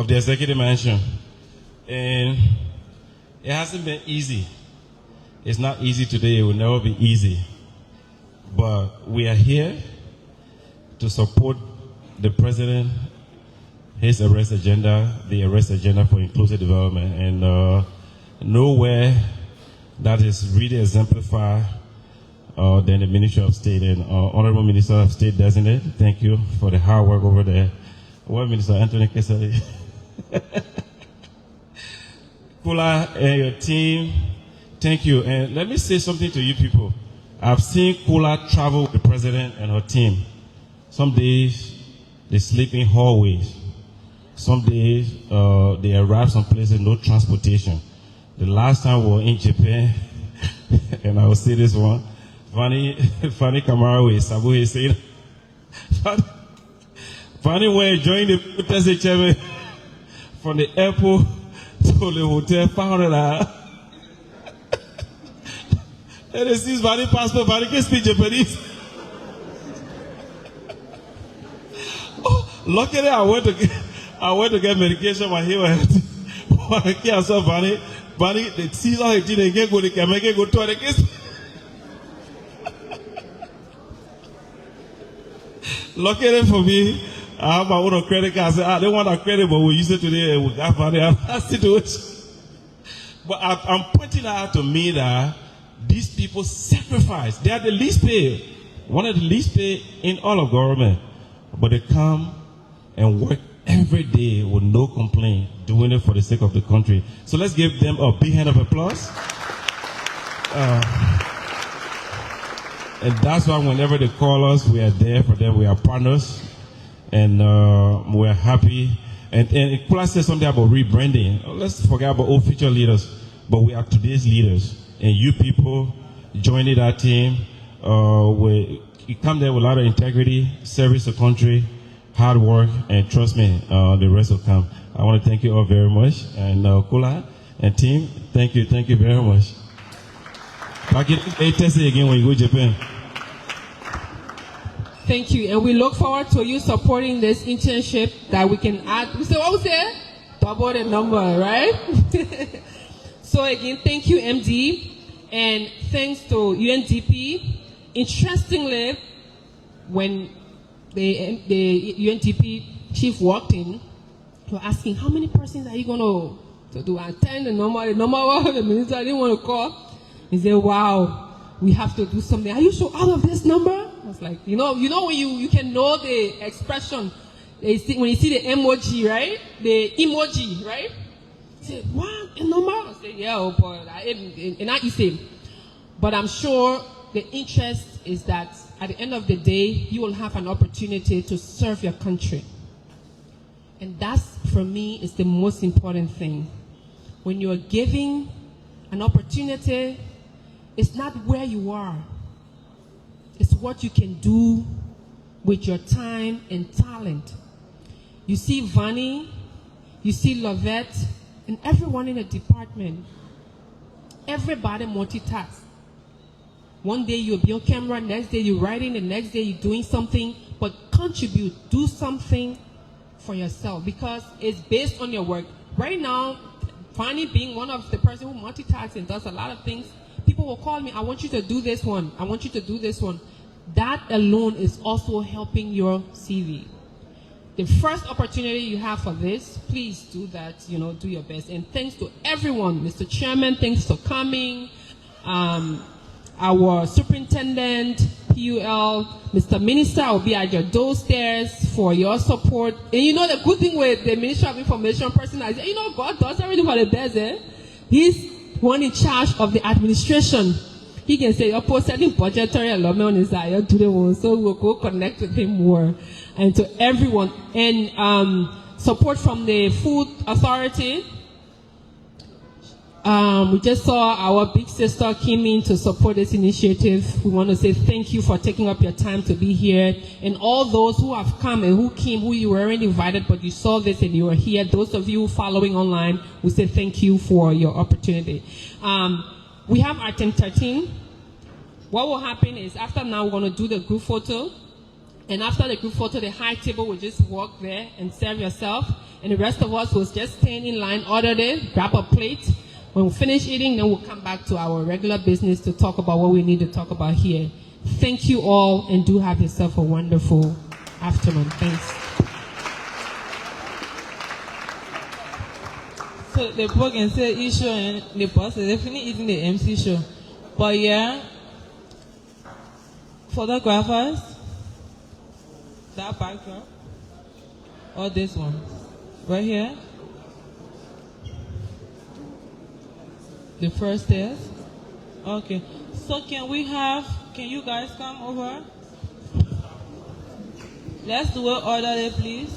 the Executive Mansion. And it hasn't been easy. It's not easy today. It will never be easy. But we are here to support the president, his arrest agenda, the arrest agenda for inclusive development. And nowhere that is really exemplified than the Ministry of State and Honorable Minister of State Designate. Thank you for the hard work over there. Well, Minister Anthony Kesali. Kula and your team, thank you. And let me say something to you people. I've seen Kula travel with the president and her team. Some days they sleep in hallways. Some days they arrive some places, no transportation. The last time we were in Japan, and I will say this one, Fanny Kamara with Sabu said, Fanny went joined the protest chairman from the airport to the hotel, $500. And they see Fanny passport, Fanny can speak Japanese. Oh, luckily I went to get medication when he went. I saw Fanny, the season 18 again, go to Kameke, go to the case. Luckily for me, I have my own credit card. I said, I don't want a credit, but we use it today and we got money. I situation. But I'm pointing out to me that these people sacrifice. They are the least paid. One of the least paid in all of government. But they come and work every day with no complaint, doing it for the sake of the country. So let's give them a big hand of applause. And that's why whenever they call us, we are there for them. We are partners. And we're happy. And Kula said something about rebranding. Let's forget about old future leaders. But we are today's leaders. And you people joining that team, you come there with a lot of integrity, service to country, hard work, and trust me, the rest will come. I want to thank you all very much. And Kula and team, thank you very much. Back in 8:30 again when you go to Japan. Thank you, and we look forward to you supporting this internship that we can add. We say, what we say? Double the number, right? So again, thank you, MD, and thanks to UNDP. Interestingly, when the UNDP chief walked in, he was asking, how many persons are you going to do? And 10, the number the minister didn't want to call. He said, wow, we have to do something. Are you sure out of this number? I was like, you know when you can know the expression, when you see the emoji, right? The emoji, right? He said, what? A number? I said, yeah, but you say, but I'm sure the interest is that at the end of the day, you will have an opportunity to serve your country. And that's for me is the most important thing. When you're giving an opportunity, it's not where you are. It's what you can do with your time and talent. You see Vani, you see Lovette, and everyone in the department. Everybody multitasks. One day you'll be on camera, next day you're writing, the next day you're doing something, but contribute, do something for yourself because it's based on your work. Right now, Vani being one of the person who multitasks and does a lot of things, people will call me, I want you to do this one, I want you to do this one. That alone is also helping your CV. The first opportunity you have for this, please do that, do your best. And thanks to everyone, Mr. Chairman, thanks for coming. Our superintendent, PUL, Mr. Minister, I will be at your doorstairs for your support. And the good thing with the Ministry of Information person is, God does everything for the best, eh? He's one in charge of the administration. He can say, you're setting budgetary allotment on his side, so we'll go connect with him more. And to everyone. And support from the Food Authority. We just saw our big sister came in to support this initiative. We want to say thank you for taking up your time to be here. And all those who have come and who came, who you weren't invited, but you saw this and you are here. Those of you following online, we say thank you for your opportunity. We have item 13. What will happen is after now, we're going to do the group photo. And after the group photo, the high table will just walk there and serve yourself. And the rest of us will just stand in line, order it, grab a plate. When we finish eating, then we'll come back to our regular business to talk about what we need to talk about here. Thank you all, and do have yourself a wonderful afternoon. Thanks. So the book can say issue and the boss is definitely eating the MC show. But yeah, photographers, that backdrop, or this one, right here. The first stairs. Okay. So can you guys come over? Let's do it orderly, please.